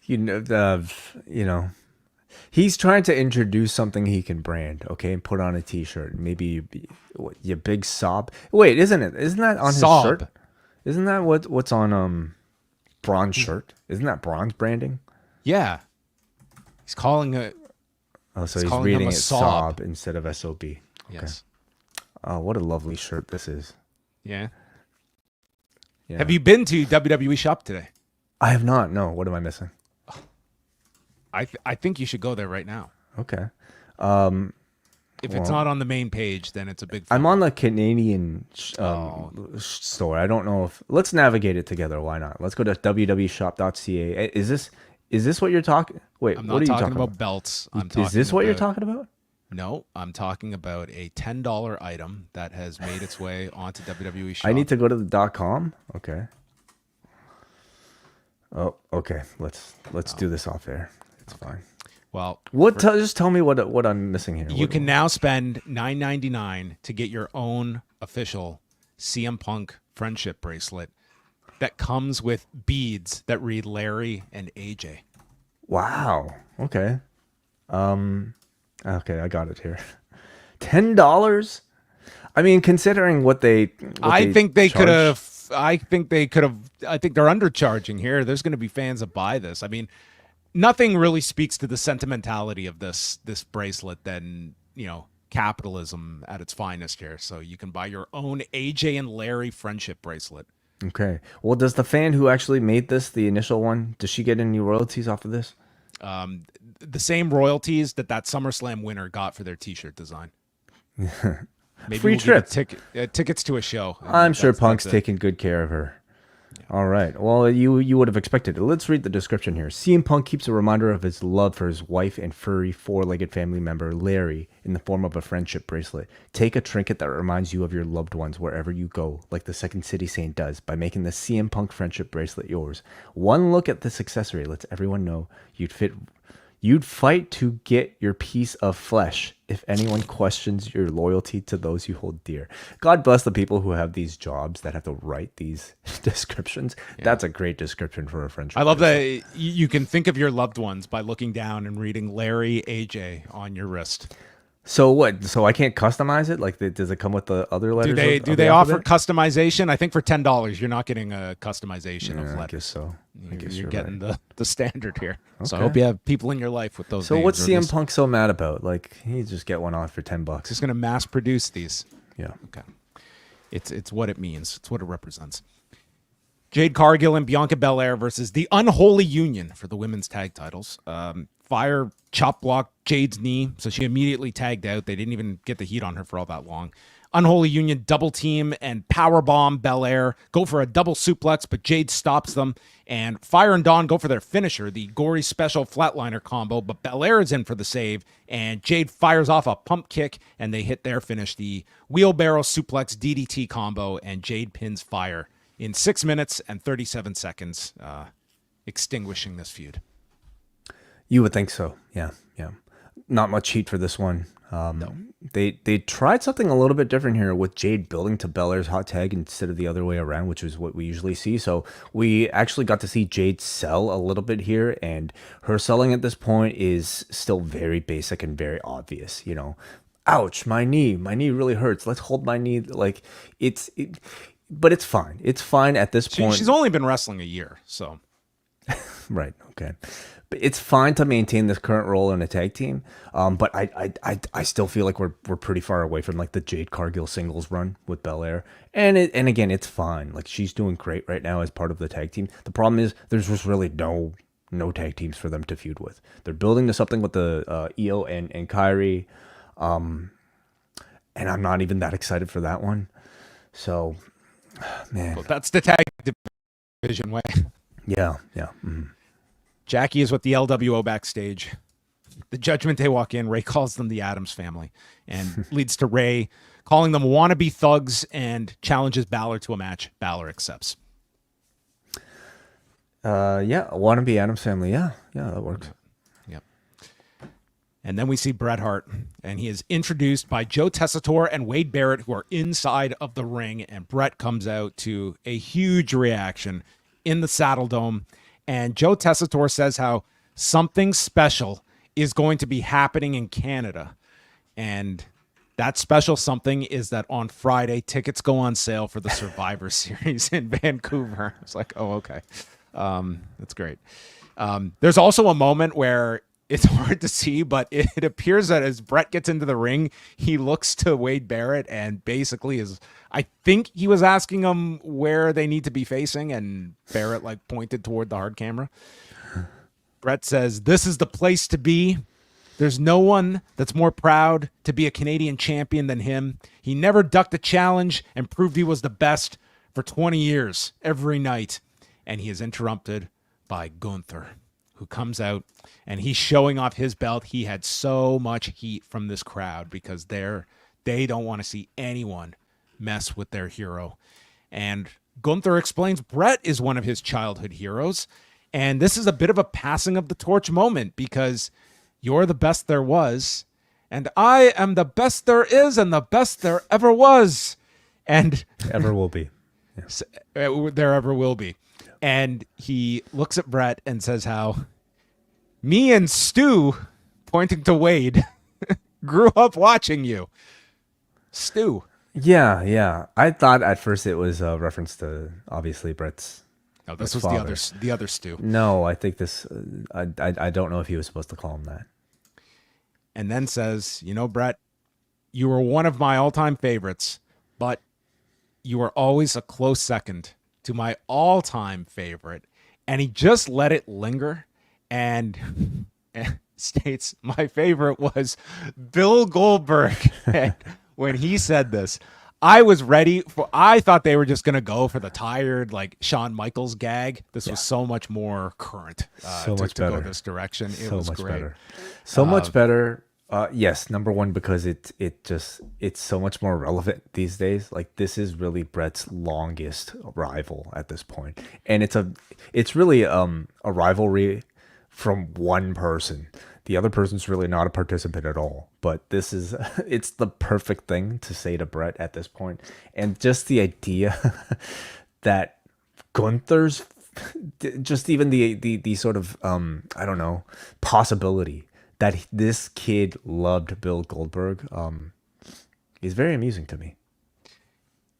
You know, he's trying to introduce something he can brand, okay, and put on a T-shirt. Maybe you big sob. Wait, isn't it? Isn't that on Sob. his shirt? Isn't that what's on Braun's shirt? Isn't that Braun's branding? Yeah. He's calling it. Oh, so he's calling reading him it a sob. sob instead of SOB. Okay. Yes. Oh, what a lovely shirt this is. Yeah. Yeah. Have you been to WWE Shop today? I have not. No. What am I missing? I think you should go there right now. Okay. If it's not on the main page, then it's a big. I'm on the Canadian store. I don't know if. Let's navigate it together. Why not? Let's go to www.shop.ca. Is this what you're talking? Wait, I'm what not are you talking talking about belts. I'm talking Is this what you're about- talking about? No, I'm talking about a $10 item that has made its way onto WWE Shop. I need to go to the .com. Okay. Oh, okay. Let's do this off air. It's fine. Well, Just tell me what I'm missing here. you can now spend $9.99 to get your own official CM Punk friendship bracelet that comes with beads that read Larry and AJ. Wow. Okay. Okay, I got it here. $10. I mean, considering what they. I think they could charge- have. I think they're undercharging here. There's going to be fans that buy this. I mean, nothing really speaks to the sentimentality of this bracelet than, capitalism at its finest here. So you can buy your own AJ and Larry friendship bracelet. Okay. Well, does the fan who actually made this, the initial one, does she get any royalties off of this? The same royalties that SummerSlam winner got for their T-shirt design. Maybe Free we'll get trip. tickets to a show. I'm sure Punk's that's it. taking good care of her. All right. Well, you would have expected it. Let's read the description here. CM Punk keeps a reminder of his love for his wife and furry four-legged family member, Larry, in the form of a friendship bracelet. Take a trinket that reminds you of your loved ones wherever you go, like the Second City Saint does, by making the CM Punk friendship bracelet yours. One look at this accessory lets everyone know you'd fight to get your piece of flesh if anyone questions your loyalty to those you hold dear. God bless the people who have these jobs that have to write these descriptions. Yeah. That's a great description for a friendship. I love that you can think of your loved ones by looking down and reading Larry AJ on your wrist. So what? So I can't customize it? Like, does it come with the other letters? Do they offer customization? I think for $10, you're not getting a customization of letters. I guess so. I guess you're you're getting right. the standard here. Okay. So I hope you have people in your life with those. So names what's or CM this- Punk so mad about? Like, he just get one off for $10. Just going to mass produce these. Yeah. Okay. It's what it means. It's what it represents. Jade Cargill and Bianca Belair versus the Unholy Union for the women's tag titles. Fire chop block Jade's knee, so she immediately tagged out. They didn't even get the heat on her for all that long. Unholy Union double team and power bomb Belair, go for a double suplex, but Jade stops them. And Fire and Dawn go for their finisher, the gory special flatliner combo, but Belair is in for the save, and Jade fires off a pump kick, and they hit their finish, the wheelbarrow suplex DDT combo, and Jade pins Fire in 6 minutes and 37 seconds, extinguishing this feud. You would think so. Yeah. Not much heat for this one. No. They tried something a little bit different here with Jade building to Belair's hot tag instead of the other way around, which is what we usually see. So we actually got to see Jade sell a little bit here, and her selling at this point is still very basic and very obvious. Ouch, my knee really hurts. Let's hold my knee. Like but it's fine. It's fine at this point. She's only been wrestling a year, so. Right. Okay. But it's fine to maintain this current role in a tag team. But I still feel like we're pretty far away from like the Jade Cargill singles run with Belair. And again, it's fine. Like, she's doing great right now as part of the tag team. The problem is there's just really no no tag teams for them to feud with. They're building to something with the Io and Kyrie. And I'm not even that excited for that one. So, man. Well, that's the tag division way. Yeah. Mm-hmm. Jackie is with the LWO backstage. The Judgment Day walk in. Ray calls them the Addams family and leads to Ray calling them wannabe thugs and challenges Balor to a match. Balor accepts. Wannabe Addams family. Yeah, that works. Yep. And then we see Bret Hart, and he is introduced by Joe Tessitore and Wade Barrett, who are inside of the ring, and Bret comes out to a huge reaction in the Saddle Dome, and Joe Tessitore says how something special is going to be happening in Canada, and that special something is that on Friday, tickets go on sale for the Survivor Series in Vancouver. It's like, oh, okay. That's great. There's also a moment where it's hard to see, but it appears that as Bret gets into the ring, he looks to Wade Barrett and basically I think he was asking him where they need to be facing, and Barrett pointed toward the hard camera. Bret says, "This is the place to be. There's no one that's more proud to be a Canadian champion than him. He never ducked a challenge and proved he was the best for 20 years every night." And he is interrupted by Gunther, who comes out and he's showing off his belt. He had so much heat from this crowd because they don't want to see anyone mess with their hero. And Gunther explains Bret is one of his childhood heroes. And this is a bit of a passing of the torch moment because you're the best there was, and I am the best there is and the best there ever was. And ever will be. Yes. There ever will be. And he looks at Bret and says how me and Stu, pointing to Wade, grew up watching you. Stu. Yeah. I thought at first it was a reference to obviously Bret's. No, this was father. the other Stu. No, I think this. I don't know if he was supposed to call him that. And then says, Bret, you were one of my all-time favorites, but you were always a close second to my all-time favorite. And he just let it linger and states, my favorite was Bill Goldberg. And when he said this, I was ready I thought they were just going to go for the tired, Shawn Michaels gag. This was so much more current so much better. To go this direction. It was much great. Better. So much better. Yes, number one, because it's so much more relevant these days. This is really Bret's longest rival at this point. And it's really a rivalry from one person. The other person's really not a participant at all, but it's the perfect thing to say to Bret at this point. And just the idea that Gunther's, just even the sort of, I don't know, possibility that this kid loved Bill Goldberg is very amusing to me.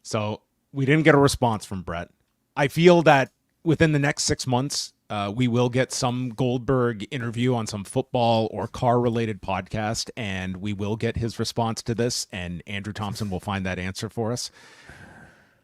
So we didn't get a response from Bret. I feel that within the next 6 months, we will get some Goldberg interview on some football or car-related podcast, and we will get his response to this, and Andrew Thompson will find that answer for us.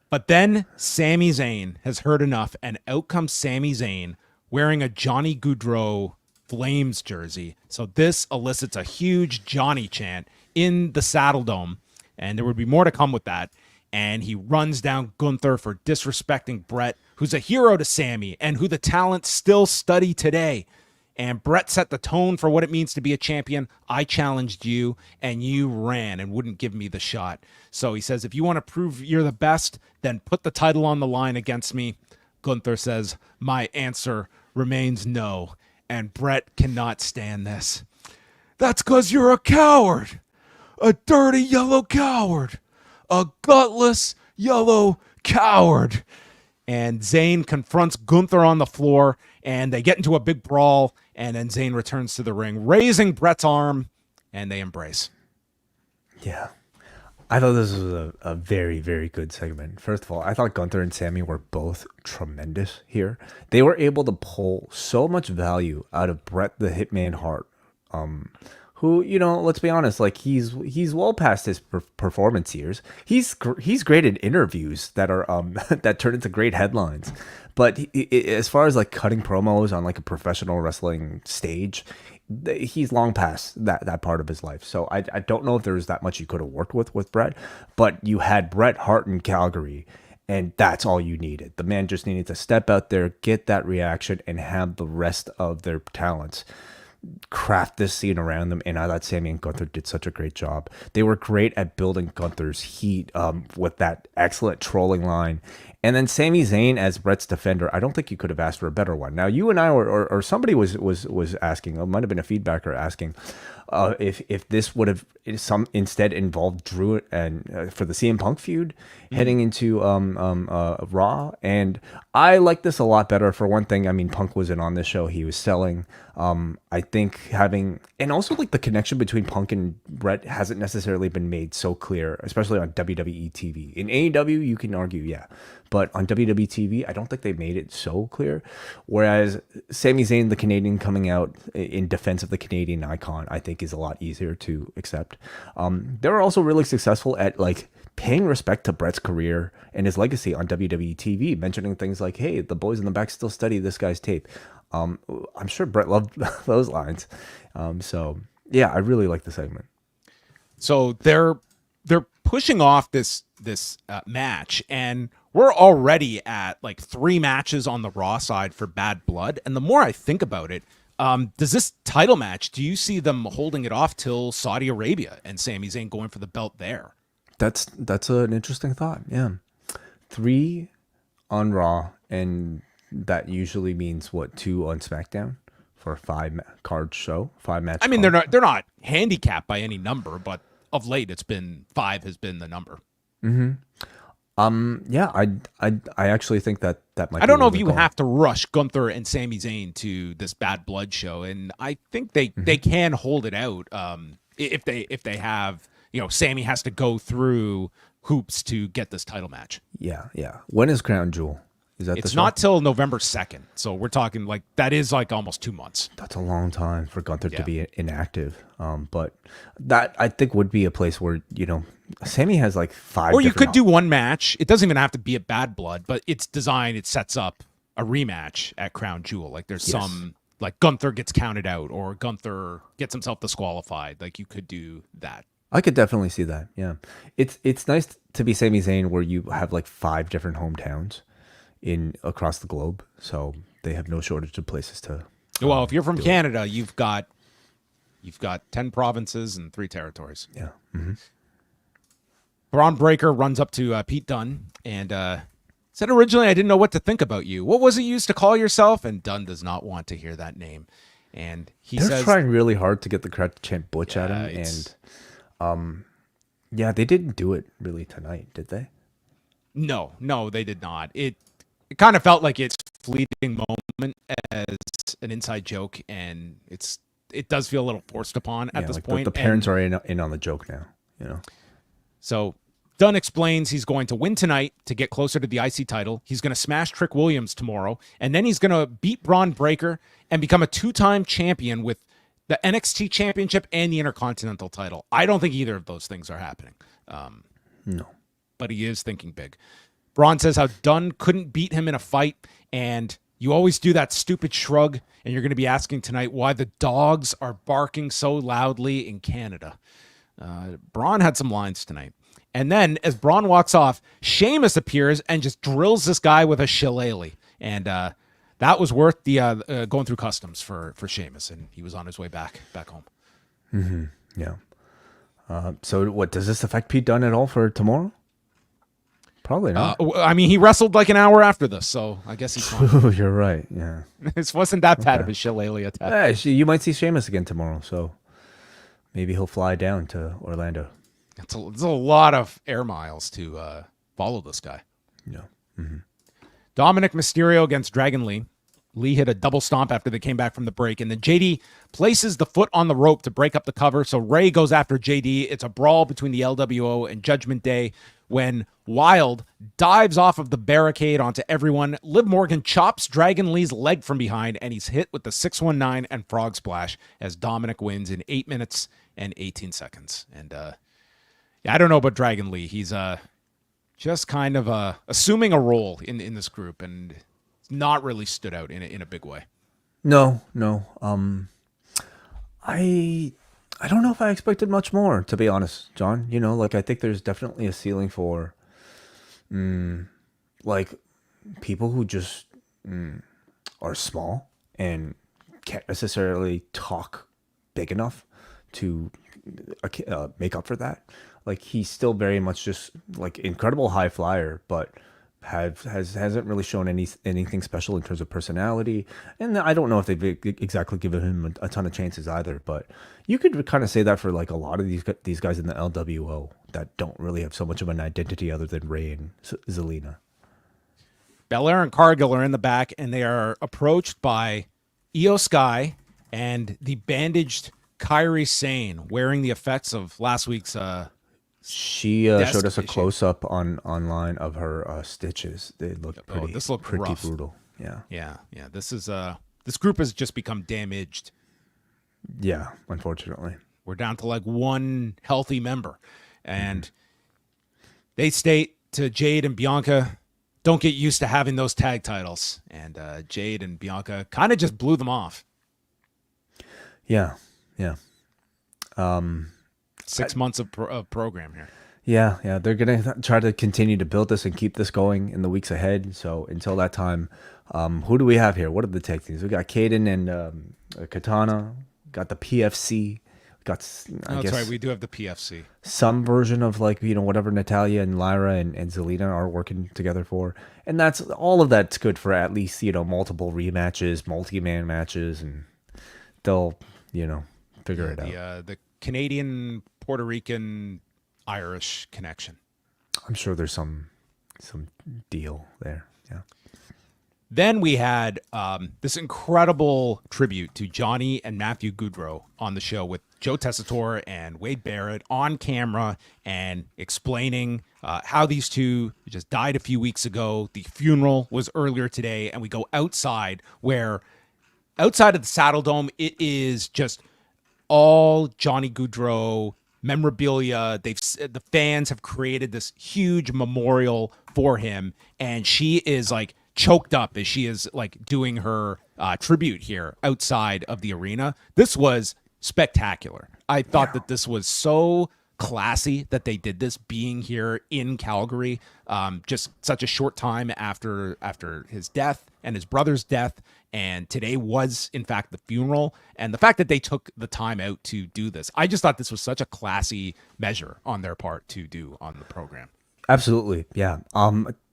But then Sami Zayn has heard enough, and out comes Sami Zayn wearing a Johnny Gaudreau Flames jersey. So this elicits a huge Johnny chant in the Saddle Dome, and there would be more to come with that. And he runs down Gunther for disrespecting Bret, who's a hero to Sami and who the talent still study today. And Bret set the tone for what it means to be a champion. I challenged you, and you ran and wouldn't give me the shot. So he says, if you want to prove you're the best, then put the title on the line against me. Gunther says, my answer remains no. And Bret cannot stand this. That's because you're a coward. A dirty yellow coward. A gutless yellow coward. And Zayn confronts Gunther on the floor, and they get into a big brawl, and then Zayn returns to the ring, raising Bret's arm, and they embrace. Yeah. I thought this was a very, very good segment. First of all, I thought Gunther and Sami were both tremendous here. They were able to pull so much value out of Bret the Hitman Hart, who, let's be honest, like he's well past his performance years. He's great in interviews that are that turn into great headlines. But as far as like cutting promos on like a professional wrestling stage, he's long past that part of his life. So I don't know if there's that much you could have worked with Bret, but you had Bret Hart in Calgary, and that's all you needed. The man just needed to step out there, get that reaction, and have the rest of their talents craft this scene around them. And I thought Sami and Gunther did such a great job. They were great at building Gunther's heat with that excellent trolling line. And then Sami Zayn as Bret's defender, I don't think you could have asked for a better one. Now, you and I or somebody was asking, it might have been a feedbacker asking, if this would have instead involved Drew and for the CM Punk feud heading into Raw. And I like this a lot better. For one thing, I mean, Punk wasn't on this show. He was selling. I think and also like the connection between Punk and Bret hasn't necessarily been made so clear, especially on WWE TV. In AEW, you can argue, yeah. But on WWE TV, I don't think they made it so clear. Whereas Sami Zayn, the Canadian, coming out in defense of the Canadian icon, I think is a lot easier to accept. They were also really successful at like paying respect to Bret's career and his legacy on WWE TV, mentioning things like, hey, the boys in the back still study this guy's tape. I'm sure Bret loved those lines. So yeah, I really like the segment. So they're pushing off this match, and we're already at like 3 matches on the Raw side for Bad Blood. And the more I think about it, does this title match, do you see them holding it off till Saudi Arabia and Sami Zayn going for the belt there? That's an interesting thought. Yeah. 3 on Raw, and that usually means what, 2 on SmackDown for a 5-card show, 5-match. I mean, they're not handicapped by any number, but of late it's been 5 has been the number. Mm-hmm. Yeah, I actually think that might. I don't know if you have to rush Gunther and Sami Zayn to this Bad Blood show, and I think they can hold it out. If they have, Sami has to go through hoops to get this title match. Yeah. When is Crown Jewel? Is that it's not till November 2nd, so we're talking like that is like almost 2 months. That's a long time for Gunther to be inactive. But that I think would be a place where Sami has like 5. Or you could do one match. It doesn't even have to be a Bad Blood, but it's designed. It sets up a rematch at Crown Jewel. Like there's some like Gunther gets counted out or Gunther gets himself disqualified. Like you could do that. I could definitely see that. Yeah, it's nice to be Sami Zayn where you have like 5 different hometowns across the globe, so they have no shortage of places to. Well, if you're from Canada, you've got 10 provinces and 3 territories. Yeah. Mm-hmm. Bron Breakker runs up to Pete Dunne and said, originally, I didn't know what to think about you. What was it you used to call yourself? And Dunne does not want to hear that name. And they're trying really hard to get the crowd to chant Butch at him. And they didn't do it really tonight, did they? No, they did not. It kind of felt like it's a fleeting moment as an inside joke, and it does feel a little forced upon at this point. The parents are in on the joke now, So Dunne explains he's going to win tonight to get closer to the IC title. He's going to smash Trick Williams tomorrow, and then he's going to beat Bron Breakker and become a 2-time champion with the NXT Championship and the Intercontinental title. I don't think either of those things are happening. No. But he is thinking big. Braun says how Dunne couldn't beat him in a fight, and you always do that stupid shrug, and you're going to be asking tonight why the dogs are barking so loudly in Canada. Braun had some lines tonight. And then, as Braun walks off, Sheamus appears and just drills this guy with a shillelagh. And that was worth the going through customs for Sheamus, and he was on his way back home. Mm-hmm. Yeah. So what, does this affect Pete Dunne at all for tomorrow? Probably not. I mean, he wrestled like an hour after this, so I guess he's fine. You're right, yeah. This wasn't that bad of a shillelagh attack. Yeah, you might see Sheamus again tomorrow, so maybe he'll fly down to Orlando. It's a lot of air miles to follow this guy. Yeah. Mm-hmm. Dominik Mysterio against Dragon Lee. Lee hit a double stomp after they came back from the break, and then JD places the foot on the rope to break up the cover. So Ray goes after JD. It's a brawl between the LWO and Judgment Day when Wild dives off of the barricade onto everyone. Liv Morgan chops Dragon Lee's leg from behind, and he's hit with the 619 and Frog Splash as Dominik wins in 8 minutes and 18 seconds. And I don't know about Dragon Lee. He's just kind of assuming a role in this group, and not really stood out in a big way. No. I don't know if I expected much more, to be honest, John. You know, like I think there's definitely a ceiling for like people who just are small and can't necessarily talk big enough to make up for that. Like he's still very much just like incredible high flyer, but hasn't really shown anything special in terms of personality. And I don't know if they've exactly given him a ton of chances either, but you could kind of say that for like a lot of these guys in the LWO that don't really have so much of an identity other than Ray and Zelina. Belair and Cargill are in the back, and they are approached by Io Sky and the bandaged Kairi Sane, wearing the effects of last week's She showed us a close-up online of her stitches. They look pretty, this looked pretty rough. brutal. Yeah. This group has just become damaged. Yeah, unfortunately. We're down to like one healthy member. And they state to Jade and Bianca, don't get used to having those tag titles. And Jade and Bianca kind of just blew them off. Yeah. 6 months of program here. Yeah. They're going to try to continue to build this and keep this going in the weeks ahead. So until that time, who do we have here? What are the tag teams? We got Kaden and Katana. Got the PFC. That's right. We do have the PFC. Some version of like, you know, whatever Natalya and Lyra and Zelina are working together for. And that's all of that's good for at least, you know, multiple rematches, multi-man matches, and they'll, you know, figure it out. The Canadian, Puerto Rican, Irish connection. I'm sure there's some deal there. Yeah. Then we had this incredible tribute to Johnny and Matthew Gaudreau on the show with Joe Tessitore and Wade Barrett on camera and explaining how these two just died a few weeks ago. The funeral was earlier today, and we go outside where outside of the Saddle Dome, it is just all Johnny Gaudreau memorabilia. The fans have created this huge memorial for him, and she is like choked up as she is like doing her tribute here outside of the arena. This was spectacular. I thought that this was so classy that they did this being here in Calgary, just such a short time after his death and his brother's death. And today was, in fact, the funeral. And the fact that they took the time out to do this, I just thought this was such a classy measure on their part to do on the program. Absolutely. Yeah.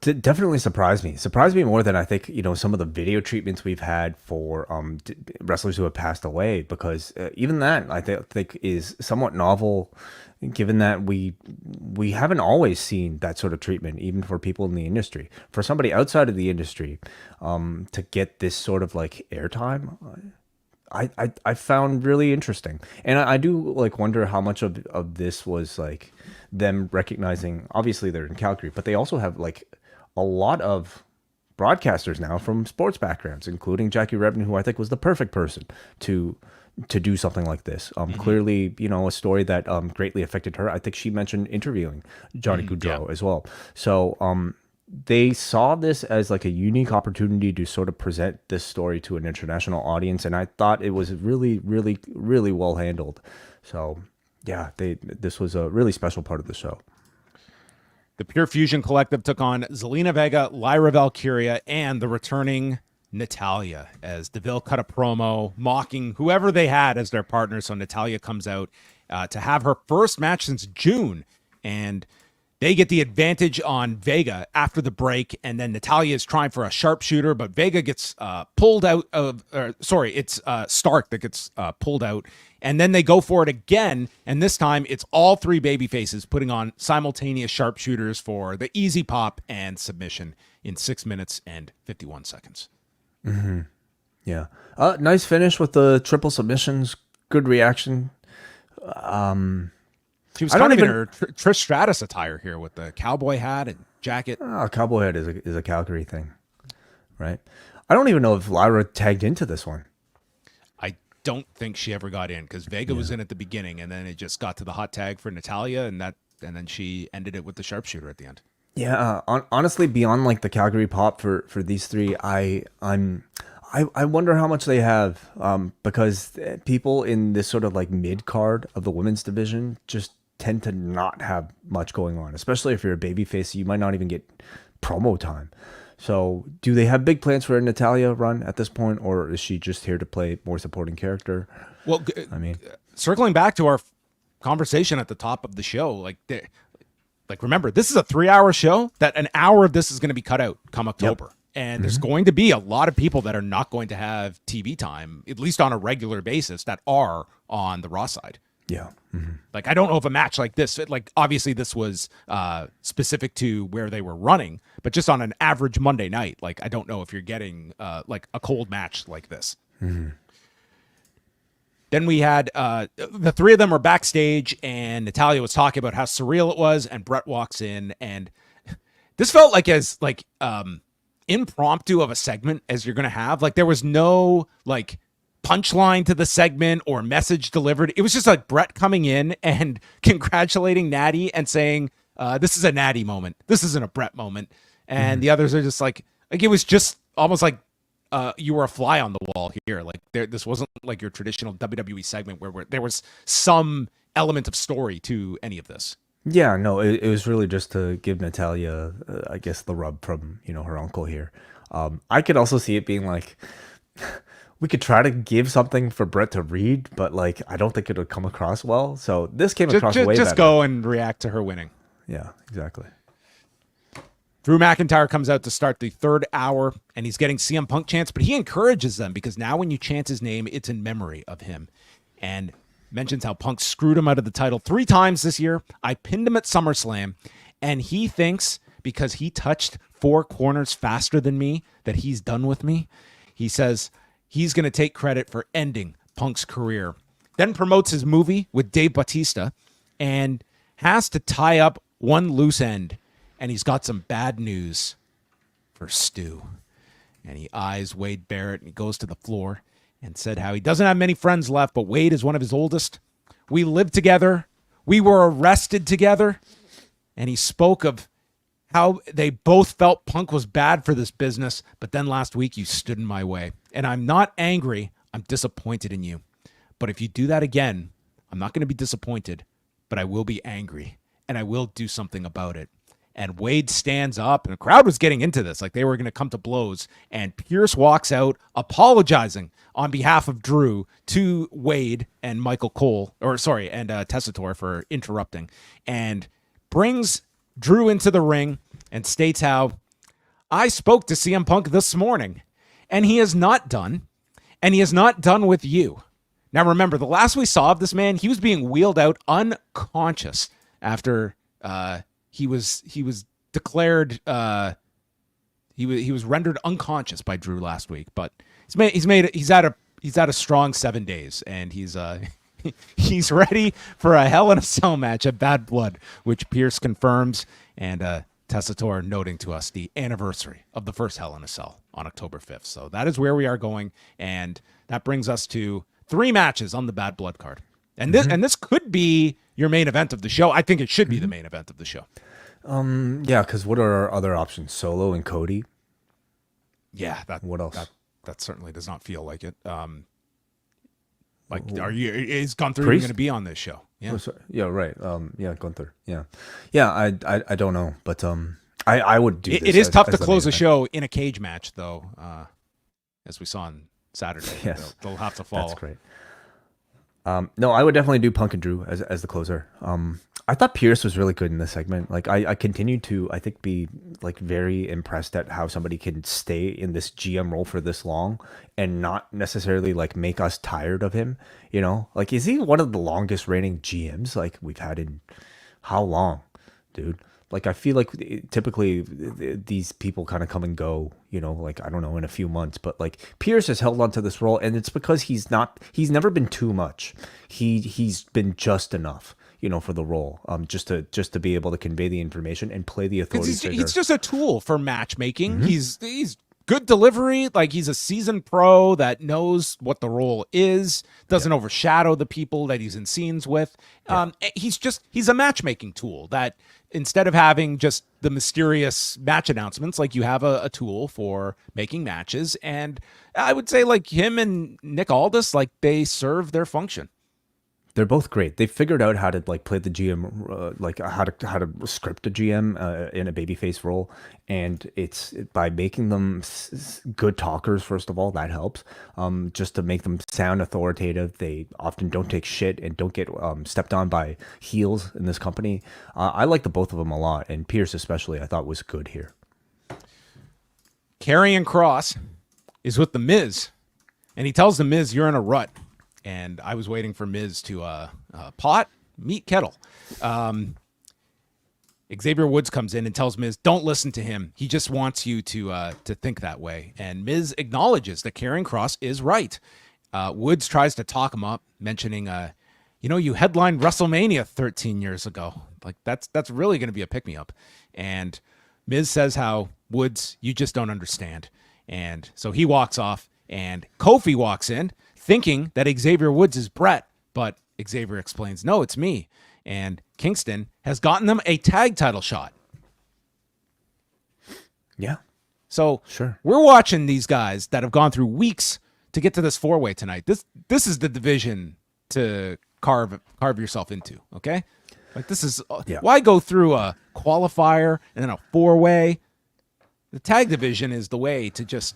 Definitely surprised me more than I think, you know, some of the video treatments we've had for wrestlers who have passed away, because even that I think is somewhat novel, given that we haven't always seen that sort of treatment, even for people in the industry. For somebody outside of the industry, to get this sort of like airtime, I found really interesting. And I do like wonder how much of this was like them recognizing, obviously they're in Calgary, but they also have like a lot of broadcasters now from sports backgrounds, including Jackie Redmond, who I think was the perfect person to do something like this. Clearly, you know, a story that greatly affected her. I think she mentioned interviewing Johnny Gaudreau as well. So they saw this as like a unique opportunity to sort of present this story to an international audience, and I thought it was really, really, really well handled. So yeah, this was a really special part of the show. The Pure Fusion Collective took on Zelina Vega, Lyra Valkyria, and the returning Natalya, as DeVille cut a promo mocking whoever they had as their partner. So Natalya comes out to have her first match since June, and they get the advantage on Vega after the break, and then Natalya is trying for a sharpshooter, but Vega gets pulled out of, it's Stark that gets pulled out, and then they go for it again, and this time it's all three babyfaces putting on simultaneous sharpshooters for the easy pop and submission in 6 minutes and 51 seconds. Mm-hmm. Yeah. Nice finish with the triple submissions. Good reaction. She was I don't kind of in even- her Trish Stratus attire here with the cowboy hat and jacket. Cowboy head is a Calgary thing, right? I don't even know if Lyra tagged into this one. I don't think she ever got in because Vega was in at the beginning, and then it just got to the hot tag for Natalya, and then she ended it with the sharpshooter at the end. Yeah, honestly, beyond like the Calgary pop for these three, I wonder how much they have, because people in this sort of like mid card of the women's division just tend to not have much going on, especially if you're a babyface. You might not even get promo time. So, do they have big plans for a Natalya run at this point, or is she just here to play more supporting character? Well, I mean, circling back to our conversation at the top of the show, like remember, this is a 3-hour show. That an hour of this is going to be cut out come October. Yep. And there's going to be a lot of people that are not going to have TV time, at least on a regular basis, that are on the Raw side. Yeah. Mm-hmm. Like, I don't know if a match like this, like, obviously this was specific to where they were running, but just on an average Monday night, like, I don't know if you're getting like a cold match like this. Mm-hmm. Then we had the three of them were backstage, and Natalya was talking about how surreal it was, and Bret walks in, and this felt like as like impromptu of a segment as you're gonna have. Like, there was no like punchline to the segment or message delivered. It was just like Bret coming in and congratulating Natty and saying, this is a Natty moment. This isn't a Bret moment. And the others are just like it was just almost like you were a fly on the wall here. Like, this wasn't like your traditional WWE segment where there was some element of story to any of this. Yeah, no, it was really just to give Natalya, I guess, the rub from, her uncle here. I could also see it being like, we could try to give something for Bret to read, but like, I don't think it would come across well. So this came across way better. Just go and react to her winning. Yeah, exactly. Drew McIntyre comes out to start the third hour, and he's getting CM Punk chants, but he encourages them because now when you chant his name, it's in memory of him. And mentions how Punk screwed him out of the title 3 times this year. I pinned him at SummerSlam, and he thinks because he touched 4 corners faster than me that he's done with me. He says he's going to take credit for ending Punk's career. Then promotes his movie with Dave Bautista and has to tie up one loose end. And he's got some bad news for Stu. And he eyes Wade Barrett and he goes to the floor and said how he doesn't have many friends left, but Wade is one of his oldest. We lived together. We were arrested together. And he spoke of how they both felt Punk was bad for this business, but then last week you stood in my way. And I'm not angry. I'm disappointed in you. But if you do that again, I'm not going to be disappointed, but I will be angry, and I will do something about it. And Wade stands up, and the crowd was getting into this, like they were going to come to blows. And Pierce walks out apologizing on behalf of Drew to Wade and Michael Cole, and Tessitore for interrupting, and brings Drew into the ring and states how I spoke to CM Punk this morning, and he is not done, and he is not done with you. Now remember, the last we saw of this man, he was being wheeled out unconscious after he was declared he was rendered unconscious by Drew last week. But he's at a strong 7 days, and he's ready for a Hell in a Cell match at Bad Blood, which Pierce confirms, and Tessitore noting to us the anniversary of the first Hell in a Cell on October 5th. So that is where we are going, and that brings us to 3 matches on the Bad Blood card. And this could be your main event of the show. I think it should be the main event of the show. Yeah, because what are our other options? Solo and Cody? Yeah. What else? That certainly does not feel like it. Is Gunther Priest? going to be on this show? Yeah. Oh, sorry. Yeah, right. Yeah, Gunther. Yeah. Yeah, I don't know, but I would do this. It is tough to the close main a show in a cage match, though, as we saw on Saturday. Yes. They'll have to follow. That's great. No, I would definitely do Punk and Drew as the closer. I thought Pierce was really good in this segment. Like, I continue to, I think, be like very impressed at how somebody can stay in this GM role for this long and not necessarily like make us tired of him. Like, is he one of the longest reigning GMs like we've had in how long, dude? Like, I feel like typically these people kind of come and go, like, I don't know, in a few months, but like Pierce has held on to this role, and it's because he's never been too much. He's been just enough, for the role, just to be able to convey the information and play the authority figure. He's just a tool for matchmaking. Mm-hmm. He's good delivery. Like, he's a seasoned pro that knows what the role is, doesn't overshadow the people that he's in scenes with. He's a matchmaking tool that, instead of having just the mysterious match announcements, like, you have a tool for making matches. And I would say, like, him and Nick Aldis, like, they serve their function. They're both great. They figured out how to like play the GM, like how to script a GM in a babyface role, and it's by making them good talkers. First of all, that helps. Just to make them sound authoritative. They often don't take shit and don't get stepped on by heels in this company. I like the both of them a lot, and Pierce especially I thought was good here. Karrion Kross is with the Miz, and he tells the Miz, "You're in a rut." And I was waiting for Miz to pot, meet kettle. Xavier Woods comes in and tells Miz, "Don't listen to him. He just wants you to think that way." And Miz acknowledges that Karrion Kross is right. Woods tries to talk him up, mentioning, you headlined WrestleMania 13 years ago. Like, that's really going to be a pick-me-up. And Miz says how, "Woods, you just don't understand." And so he walks off, and Kofi walks in, thinking that Xavier Woods is Bret, but Xavier explains, "No, it's me." And Kingston has gotten them a tag title shot. Yeah. So sure, we're watching these guys that have gone through weeks to get to this 4-way tonight. This is the division to carve yourself into, okay? Like, this is why go through a qualifier and then a 4-way. The tag division is the way to just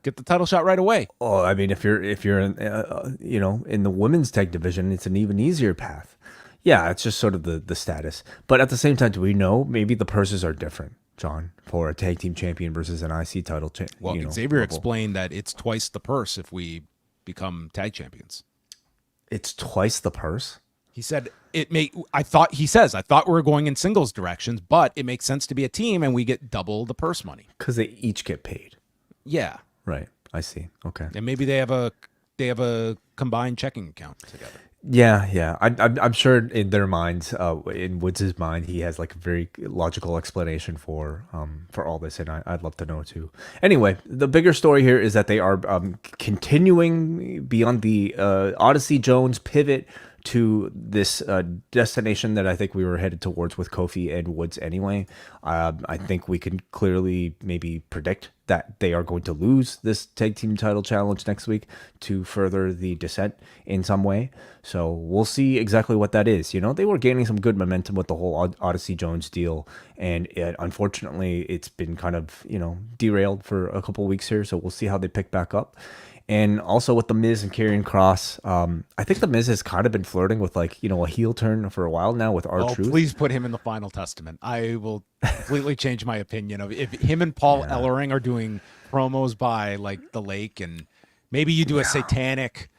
get the title shot right away. Oh, I mean, if you're in, in the women's tag division, it's an even easier path. Yeah, it's just sort of the status. But at the same time, do we know maybe the purses are different, John, for a tag team champion versus an IC title? Well, Xavier explained that it's twice the purse if we become tag champions. It's twice the purse? He said I thought we were going in singles directions, but it makes sense to be a team and we get double the purse money. Because they each get paid. Yeah. Right. I see. Okay. And maybe they have a combined checking account together. Yeah. I'm sure in their minds, in Woods' mind, he has like a very logical explanation for all this, and I'd love to know too. Anyway, the bigger story here is that they are continuing beyond the Odyssey Jones pivot to this destination that I think we were headed towards with Kofi and Woods anyway. I think we can clearly maybe predict that they are going to lose this tag team title challenge next week to further the descent in some way. So we'll see exactly what that is. They were gaining some good momentum with the whole Odyssey Jones deal, and unfortunately it's been kind of, derailed for a couple of weeks here. So we'll see how they pick back up. And also with The Miz and Karrion Kross, I think The Miz has kind of been flirting with a heel turn for a while now with R-Truth. Please put him in the Final Testament. I will completely change my opinion of if him and Paul Ellering are doing promos by like the lake, and maybe you do a satanic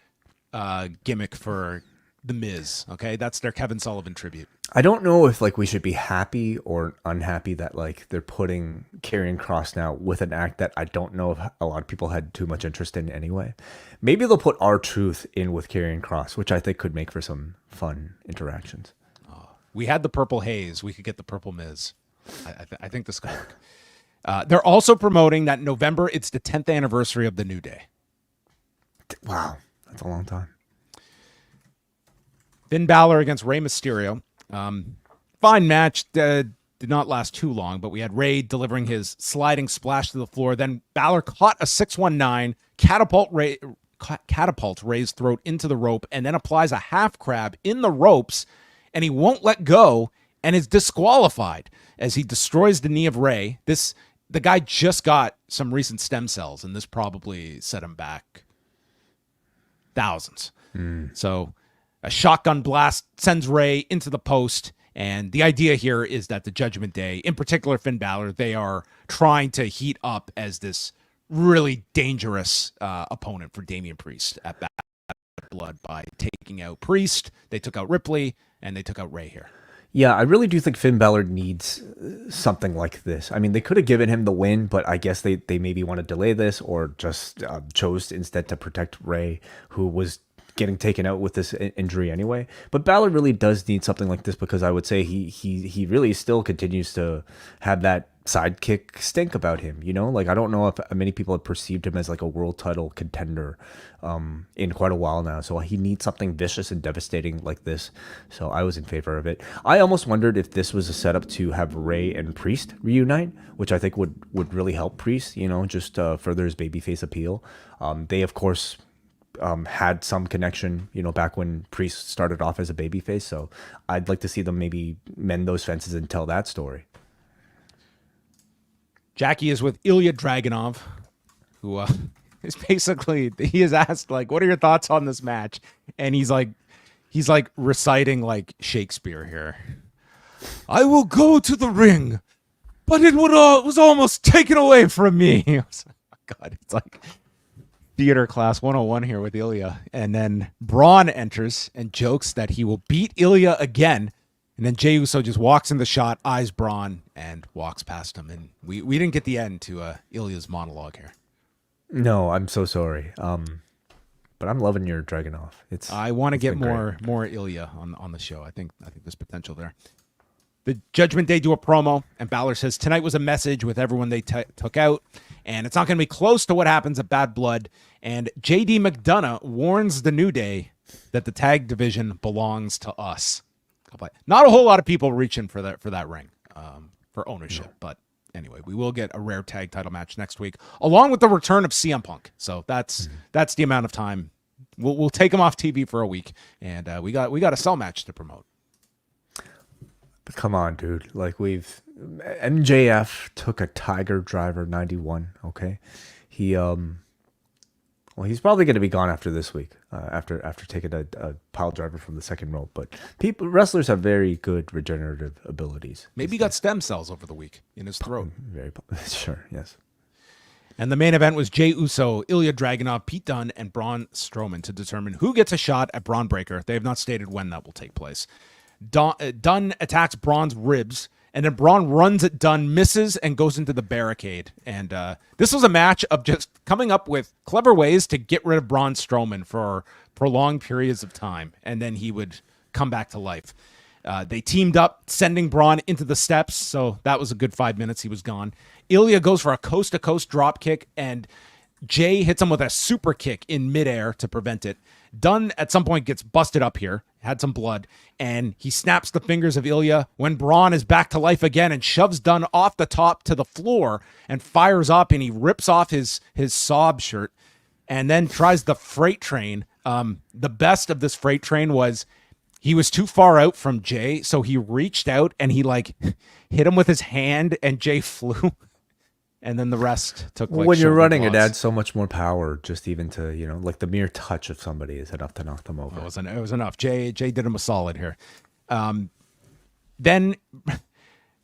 gimmick for The Miz. Okay, that's their Kevin Sullivan tribute. I don't know if we should be happy or unhappy that they're putting Karrion Kross now with an act that I don't know if a lot of people had too much interest in anyway. Maybe they'll put R-Truth in with Karrion Kross, which I think could make for some fun interactions. We had the purple haze. We could get the purple Miz. I think this could work. They're also promoting that in November, it's the 10th anniversary of the New Day. Wow, that's a long time. Finn Balor against Rey Mysterio. Fine match. Did not last too long, but we had Rey delivering his sliding splash to the floor. Then Balor caught a 619, catapult Rey's throat into the rope, and then applies a half crab in the ropes, and he won't let go and is disqualified as he destroys the knee of Rey. The guy just got some recent stem cells, and this probably set him back thousands. So a shotgun blast sends Rey into the post, and the idea here is that the Judgment Day, in particular Finn Balor, they are trying to heat up as this really dangerous opponent for Damian Priest at Bad Blood by taking out Priest. They took out Ripley, and they took out Rey here. Yeah, I really do think Finn Balor needs something like this. I mean, they could have given him the win, but I guess they maybe want to delay this or just chose instead to protect Ray, who was getting taken out with this injury anyway. But Balor really does need something like this because I would say he really still continues to have that sidekick stink about him, you know? Like, I don't know if many people have perceived him as like a world title contender in quite a while now. So he needs something vicious and devastating like this. So I was in favor of it. I almost wondered if this was a setup to have Ray and Priest reunite, which I think would really help Priest, you know, just further his babyface appeal. They, of course, had some connection, you know, back when Priest started off as a babyface. So I'd like to see them maybe mend those fences and tell that story. Jackie is with Ilja Dragunov, who is basically, he is asked, like, what are your thoughts on this match? And he's like reciting like Shakespeare here. I will go to the ring, but it was almost taken away from me. God, it's like theater class 101 here with Ilja. And then Braun enters and jokes that he will beat Ilja again. And then Jey Uso just walks in the shot, eyes Braun, and walks past him. And we didn't get the end to Ilya's monologue here. No, I'm so sorry. But I'm loving your Dragunov. I want to get more Ilja on the show. I think there's potential there. The Judgment Day do a promo, and Balor says tonight was a message with everyone they took out, and it's not going to be close to what happens at Bad Blood. And JD McDonough warns the New Day that the tag division belongs to us. Not a whole lot of people reaching for that ring for ownership, but anyway, we will get a rare tag title match next week, along with the return of CM Punk. So that's the amount of time we'll take him off TV for a week, and we got a cell match to promote. But come on, dude! Like MJF took a Tiger Driver 91. Okay, he's probably going to be gone after this week. After taking a pile driver from the second rope, but wrestlers have very good regenerative abilities. Maybe he got stem cells over the week in his throat. Sure, yes. And the main event was Jey Uso, Ilja Dragunov, Pete Dunne, and Braun Strowman to determine who gets a shot at Bron Breakker. They have not stated when that will take place. Dunne attacks Braun's ribs, and then Braun runs at Dunne, misses, and goes into the barricade. And this was a match of just coming up with clever ways to get rid of Braun Strowman for prolonged periods of time, and then he would come back to life. They teamed up, sending Braun into the steps, so that was a good 5 minutes. He was gone. Ilja goes for a coast-to-coast drop kick, and Jey hits him with a super kick in midair to prevent it. Dunne at some point gets busted up here, had some blood, and he snaps the fingers of Ilja when Braun is back to life again and shoves Dunne off the top to the floor and fires up, and he rips off his sob shirt and then tries the freight train. The best of this freight train was he was too far out from Jey, so he reached out and he like hit him with his hand, and Jey flew. And then the rest took like when you're running, it adds so much more power. Just even to, you know, like the mere touch of somebody is enough to knock them over. It was enough. Jey did him a solid here. Then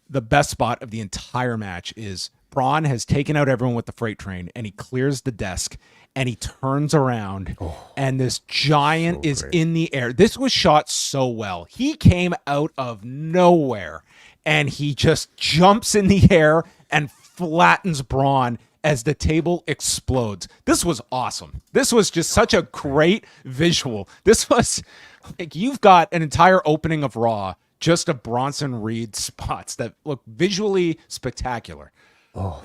the best spot of the entire match is Braun has taken out everyone with the freight train, and he clears the desk, and he turns around, and this giant is in the air. This was shot so well. He came out of nowhere, and he just jumps in the air and flattens Braun as the table explodes. This was awesome. This was just such a great visual. This was like, you've got an entire opening of Raw just of Bronson Reed spots that look visually spectacular. Oh,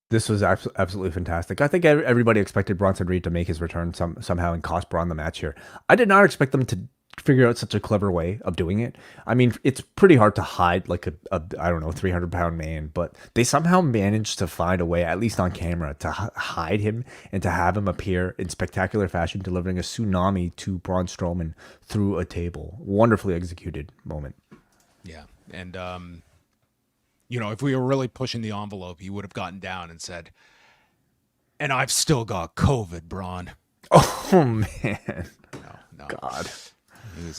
this was absolutely fantastic. I think everybody expected Bronson Reed to make his return somehow and cost Braun the match here. I did not expect them to figure out such a clever way of doing it. I mean, it's pretty hard to hide like a I don't know, 300-pound man, but they somehow managed to find a way, at least on camera, to hide him and to have him appear in spectacular fashion, delivering a tsunami to Braun Strowman through a table. Wonderfully executed moment. Yeah, and you know, if we were really pushing the envelope, he would have gotten down and said, "And I've still got COVID, Braun." Oh man, no, God.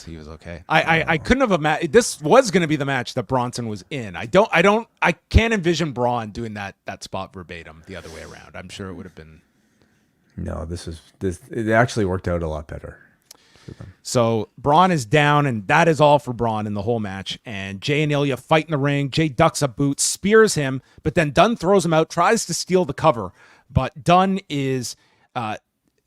He was okay. I couldn't have imagined this was going to be the match that Bronson was in. I can't envision Braun doing that spot verbatim the other way around. I'm sure it would have been. No, it actually worked out a lot better. of them. So Braun is down, and that is all for Braun in the whole match. And Jey and Ilja fight in the ring. Jey ducks a boot, spears him, but then Dunne throws him out, tries to steal the cover. But Dunne is,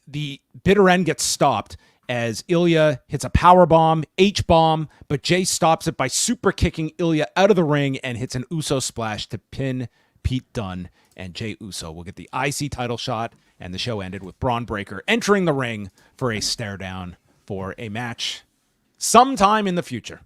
the bitter end gets stopped as Ilja hits a power bomb, H-bomb, but Jey stops it by super kicking Ilja out of the ring and hits an Uso splash to pin Pete Dunne. And Jey Uso will get the IC title shot, and the show ended with Bron Breakker entering the ring for a stare down for a match sometime in the future.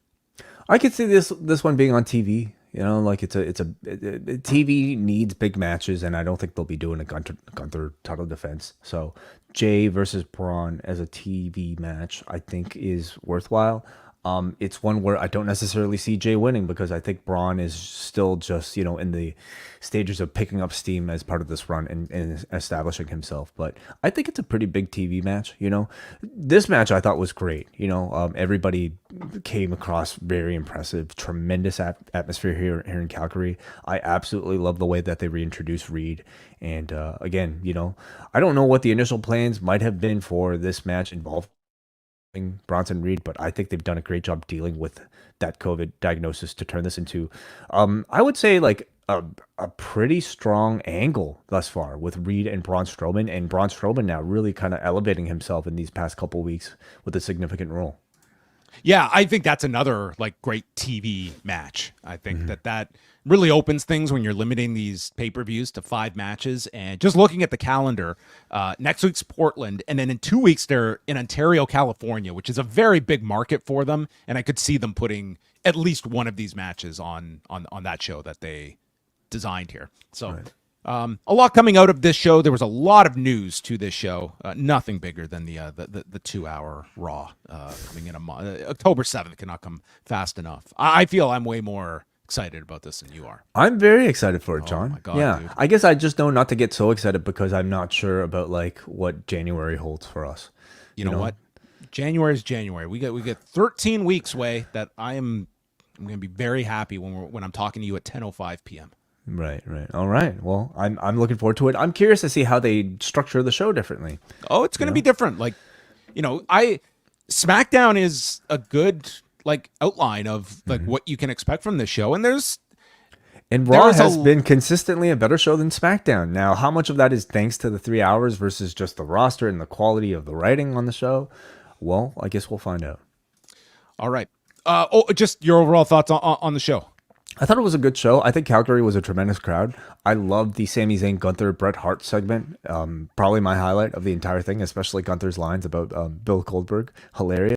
I could see this one being on TV. You know, like TV needs big matches, and I don't think they'll be doing a Gunther title defense. So Jey versus Braun as a TV match, I think, is worthwhile. It's one where I don't necessarily see Jey winning because I think Braun is still just, in the stages of picking up steam as part of this run and establishing himself. But I think it's a pretty big TV match, This match I thought was great. Everybody came across very impressive, tremendous atmosphere here in Calgary. I absolutely love the way that they reintroduced Reed. And again, I don't know what the initial plans might have been for this match involved Bronson Reed, but I think they've done a great job dealing with that COVID diagnosis to turn this into, I would say, like a pretty strong angle thus far with Reed and Braun Strowman, and Braun Strowman now really kind of elevating himself in these past couple weeks with a significant role. Yeah, I think that's another great TV match. I think that really opens things when you're limiting these pay-per-views to 5 matches. And just looking at the calendar, next week's Portland, and then in 2 weeks they're in Ontario, California, which is a very big market for them. And I could see them putting at least one of these matches on that show that they designed here. So right. A lot coming out of this show. There was a lot of news to this show. Nothing bigger than the 2-hour Raw coming in October 7th cannot come fast enough. I feel I'm way more excited about this than you are. I'm very excited for it, John. Oh my God, yeah, dude. I guess I just know not to get so excited because I'm not sure about what January holds for us. You know what? January is January. We get 13 weeks away that I'm going to be very happy when I'm talking to you at 10:05 p.m. Right. All right. Well, I'm looking forward to it. I'm curious to see how they structure the show differently. Oh, it's going to be different. SmackDown is a good outline of what you can expect from this show, and Raw has been consistently a better show than SmackDown. Now, how much of that is thanks to the 3 hours versus just the roster and the quality of the writing on the show? Well, I guess we'll find out. All right. Just your overall thoughts on the show. I thought it was a good show. I think Calgary was a tremendous crowd. I loved the Sami Zayn, Gunther, Bret Hart segment. Probably my highlight of the entire thing, especially Gunther's lines about Bill Goldberg. Hilarious.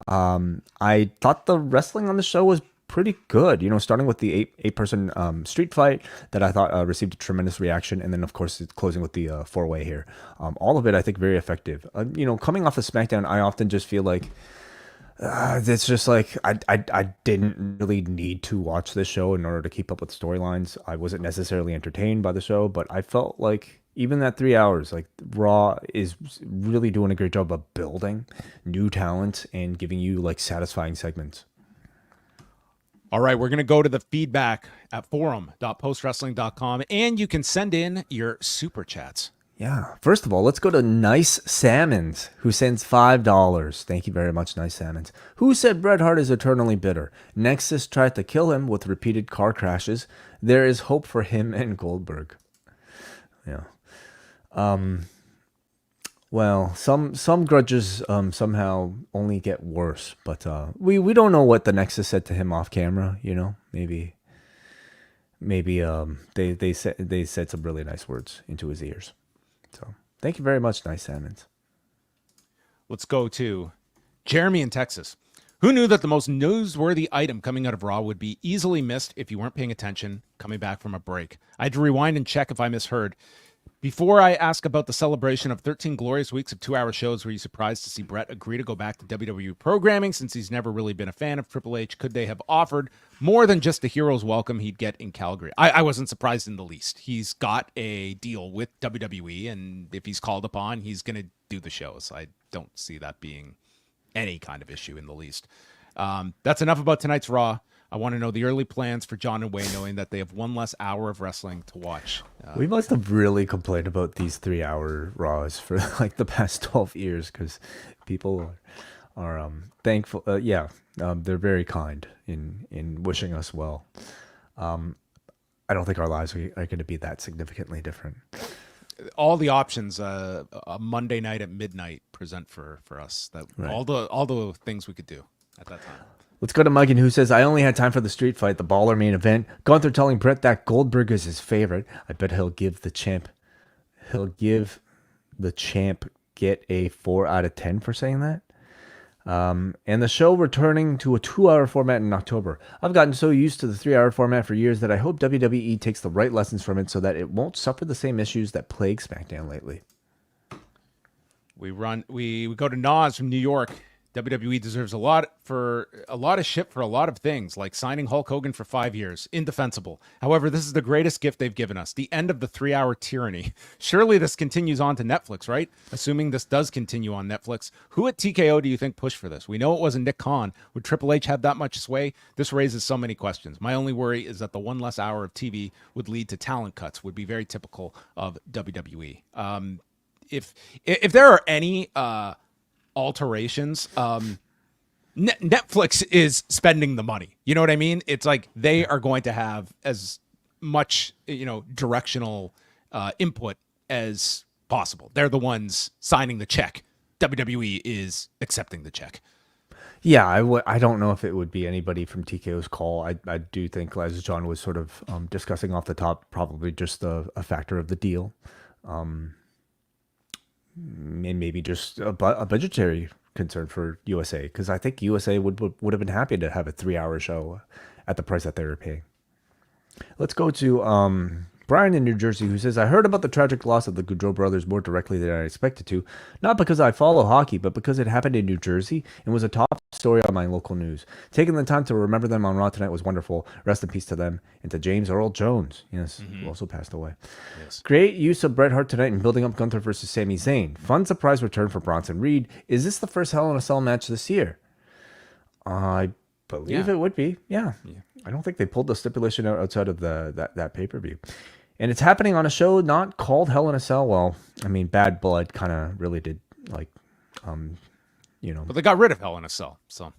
I thought the wrestling on the show was pretty good. Starting with the eight-person street fight that I thought received a tremendous reaction, and then of course closing with the 4-way here. All of it, I think, very effective. Coming off of SmackDown, I often just feel like. It's just I didn't really need to watch this show in order to keep up with storylines. I wasn't necessarily entertained by the show, but I felt like even that 3 hours, Raw is really doing a great job of building new talent and giving you satisfying segments. All right, we're going to go to the feedback at forum.postwrestling.com, and you can send in your super chats. Yeah. First of all, let's go to Nice Salmons, who sends $5. Thank you very much, Nice Salmons. Who said Bret Hart is eternally bitter? Nexus tried to kill him with repeated car crashes. There is hope for him and Goldberg. Yeah. Well, some grudges somehow only get worse, but we don't know what the Nexus said to him off camera. Maybe they said some really nice words into his ears. So thank you very much, Nice Salmons. Let's go to Jeremy in Texas. Who knew that the most newsworthy item coming out of Raw would be easily missed if you weren't paying attention coming back from a break? I had to rewind and check if I misheard. Before I ask about the celebration of 13 glorious weeks of 2-hour shows, were you surprised to see Bret agree to go back to WWE programming since he's never really been a fan of Triple H? Could they have offered more than just the hero's welcome he'd get in Calgary? I wasn't surprised in the least. He's got a deal with WWE, and if he's called upon, he's going to do the shows. I don't see that being any kind of issue in the least. That's enough about tonight's Raw. I want to know the early plans for John and Wayne, knowing that they have one less hour of wrestling to watch. We must have really complained about these 3-hour Raws for like the past 12 years because people are thankful. They're very kind in wishing us well. I don't think our lives are going to be that significantly different. All the options a Monday night at midnight present for us. That Right. all the things we could do at that time. Let's go to Muggin, who says, I only had time for the street fight, the Balor main event. Gunther telling Bret that Goldberg is his favorite. I bet he'll give the champ get a 4 out of 10 for saying that. And the show returning to a 2-hour format in October. I've gotten so used to the 3-hour format for years that I hope WWE takes the right lessons from it so that it won't suffer the same issues that plague SmackDown lately. We go to Nas from New York. WWE deserves a lot of shit for a lot of things, like signing Hulk Hogan for 5 years. Indefensible. However, this is the greatest gift they've given us, the end of the 3-hour tyranny. Surely this continues on to Netflix, right? Assuming this does continue on Netflix. Who at TKO do you think pushed for this? We know it wasn't Nick Khan. Would Triple H have that much sway? This raises so many questions. My only worry is that the one less hour of TV would lead to talent cuts, would be very typical of WWE. If there are any alterations, Netflix is spending the money. You know what I mean? It's like they are going to have as much, directional input as possible. They're the ones signing the check. WWE is accepting the check. Yeah, I don't know if it would be anybody from TKO's call. I do think, as John was sort of discussing off the top, probably just a factor of the deal. And maybe just a budgetary concern for USA, because I think USA would have been happy to have a 3-hour show at the price that they were paying. Let's go to Brian in New Jersey, who says, I heard about the tragic loss of the Gaudreau brothers more directly than I expected to, not because I follow hockey, but because it happened in New Jersey and was a top story on my local news. Taking the time to remember them on Raw tonight was wonderful. Rest in peace to them, and to James Earl Jones, who also passed away. Yes. Great use of Bret Hart tonight in building up Gunther versus Sami Zayn. Fun surprise return for Bronson Reed. Is this the first Hell in a Cell match this year? I believe it would be. Yeah. I don't think they pulled the stipulation outside of that pay-per-view. And it's happening on a show not called Hell in a Cell. Well, I mean, Bad Blood kind of really did, But they got rid of Hell in a Cell, so.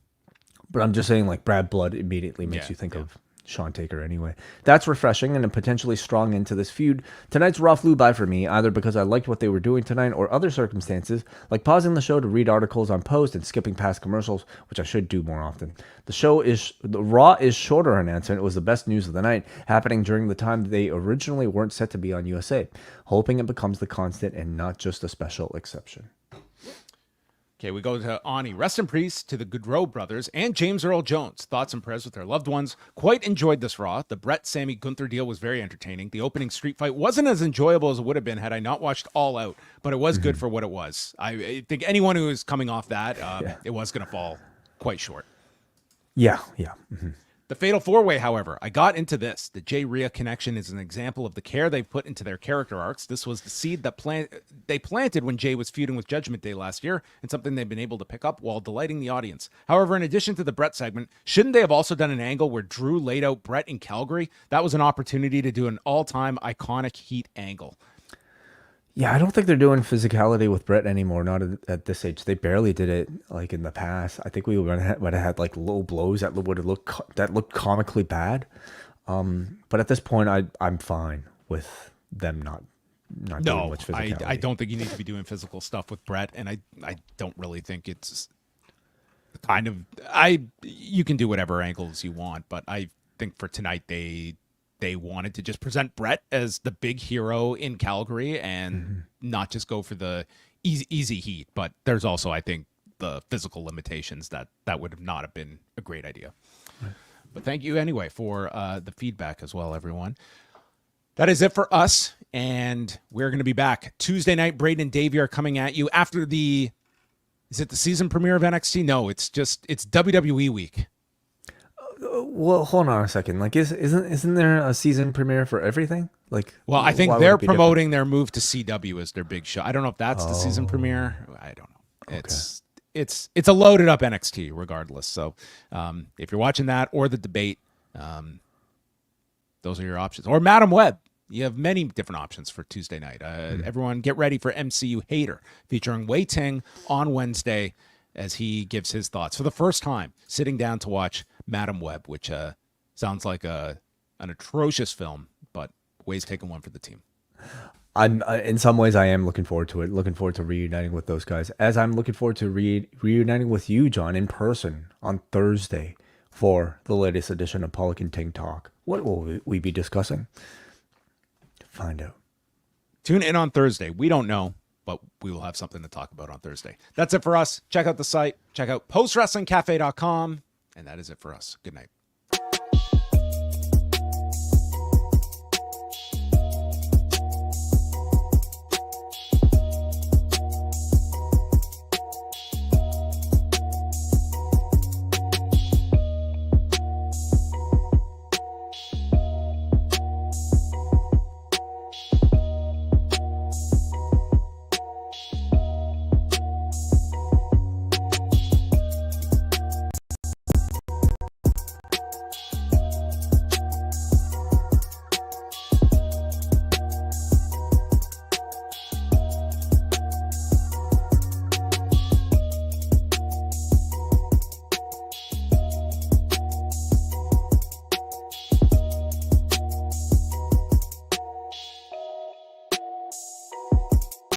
But I'm just saying, like, Bad Blood immediately makes you think of Sean Taker anyway. That's refreshing and a potentially strong into this feud. Tonight's Raw flew by for me, either because I liked what they were doing tonight or other circumstances, like pausing the show to read articles on Post and skipping past commercials, which I should do more often. The Raw is shorter on answer, and it was the best news of the night, happening during the time they originally weren't set to be on USA. Hoping it becomes the constant and not just a special exception. Okay, we go to Ani. Rest in peace to the Gaudreau brothers and James Earl Jones. Thoughts and prayers with their loved ones. Quite enjoyed this Raw. The Bret, Sammy, Gunther deal was very entertaining. The opening street fight wasn't as enjoyable as it would have been had I not watched All Out, but it was good for what it was. I think anyone who is coming off that, it was going to fall quite short. Yeah. Mm-hmm. The Fatal 4-Way, however, I got into this. The Jey-Rhea connection is an example of the care they've put into their character arcs. This was the seed that they planted when Jey was feuding with Judgment Day last year, and something they've been able to pick up while delighting the audience. However, in addition to the Bret segment, shouldn't they have also done an angle where Drew laid out Bret in Calgary? That was an opportunity to do an all-time iconic heat angle. Yeah, I don't think they're doing physicality with Bret anymore, not at this age. They barely did it like in the past. I think we would have had like low blows that would have looked comically bad. But at this point, I'm fine with them not doing much physicality. I don't think you need to be doing physical stuff with Bret, and I don't really think it's kind of you can do whatever angles you want, but I think for tonight they wanted to just present Bret as the big hero in Calgary and not just go for the easy heat. But there's also, I think, the physical limitations that would not have been a great idea. Right. But thank you anyway for the feedback as well, everyone. That is it for us, and we're going to be back Tuesday night. Braden and Davey are coming at you after is it the season premiere of NXT? No, it's WWE week. Well, hold on a second. Like, isn't there a season premiere for everything? Like, well, I think they're promoting their move to CW as their big show. I don't know if that's the season premiere. I don't know. it's a loaded up NXT regardless. So if you're watching that or the debate, those are your options. Or Madam Web. You have many different options for Tuesday night. Everyone get ready for MCU Hater, featuring Wai Ting on Wednesday as he gives his thoughts for the first time, sitting down to watch Madam Web, which sounds like an atrocious film, but Wai's taking one for the team. I'm in some ways I am looking forward to it. Looking forward to reuniting with those guys, as I'm looking forward to reuniting with you, John, in person on Thursday for the latest edition of Pollock and Ting Talk. What will we be discussing? Find out. Tune in on Thursday. We don't know, but we will have something to talk about on Thursday. That's it for us. Check out the site. Check out postwrestlingcafe.com. And that is it for us. Good night.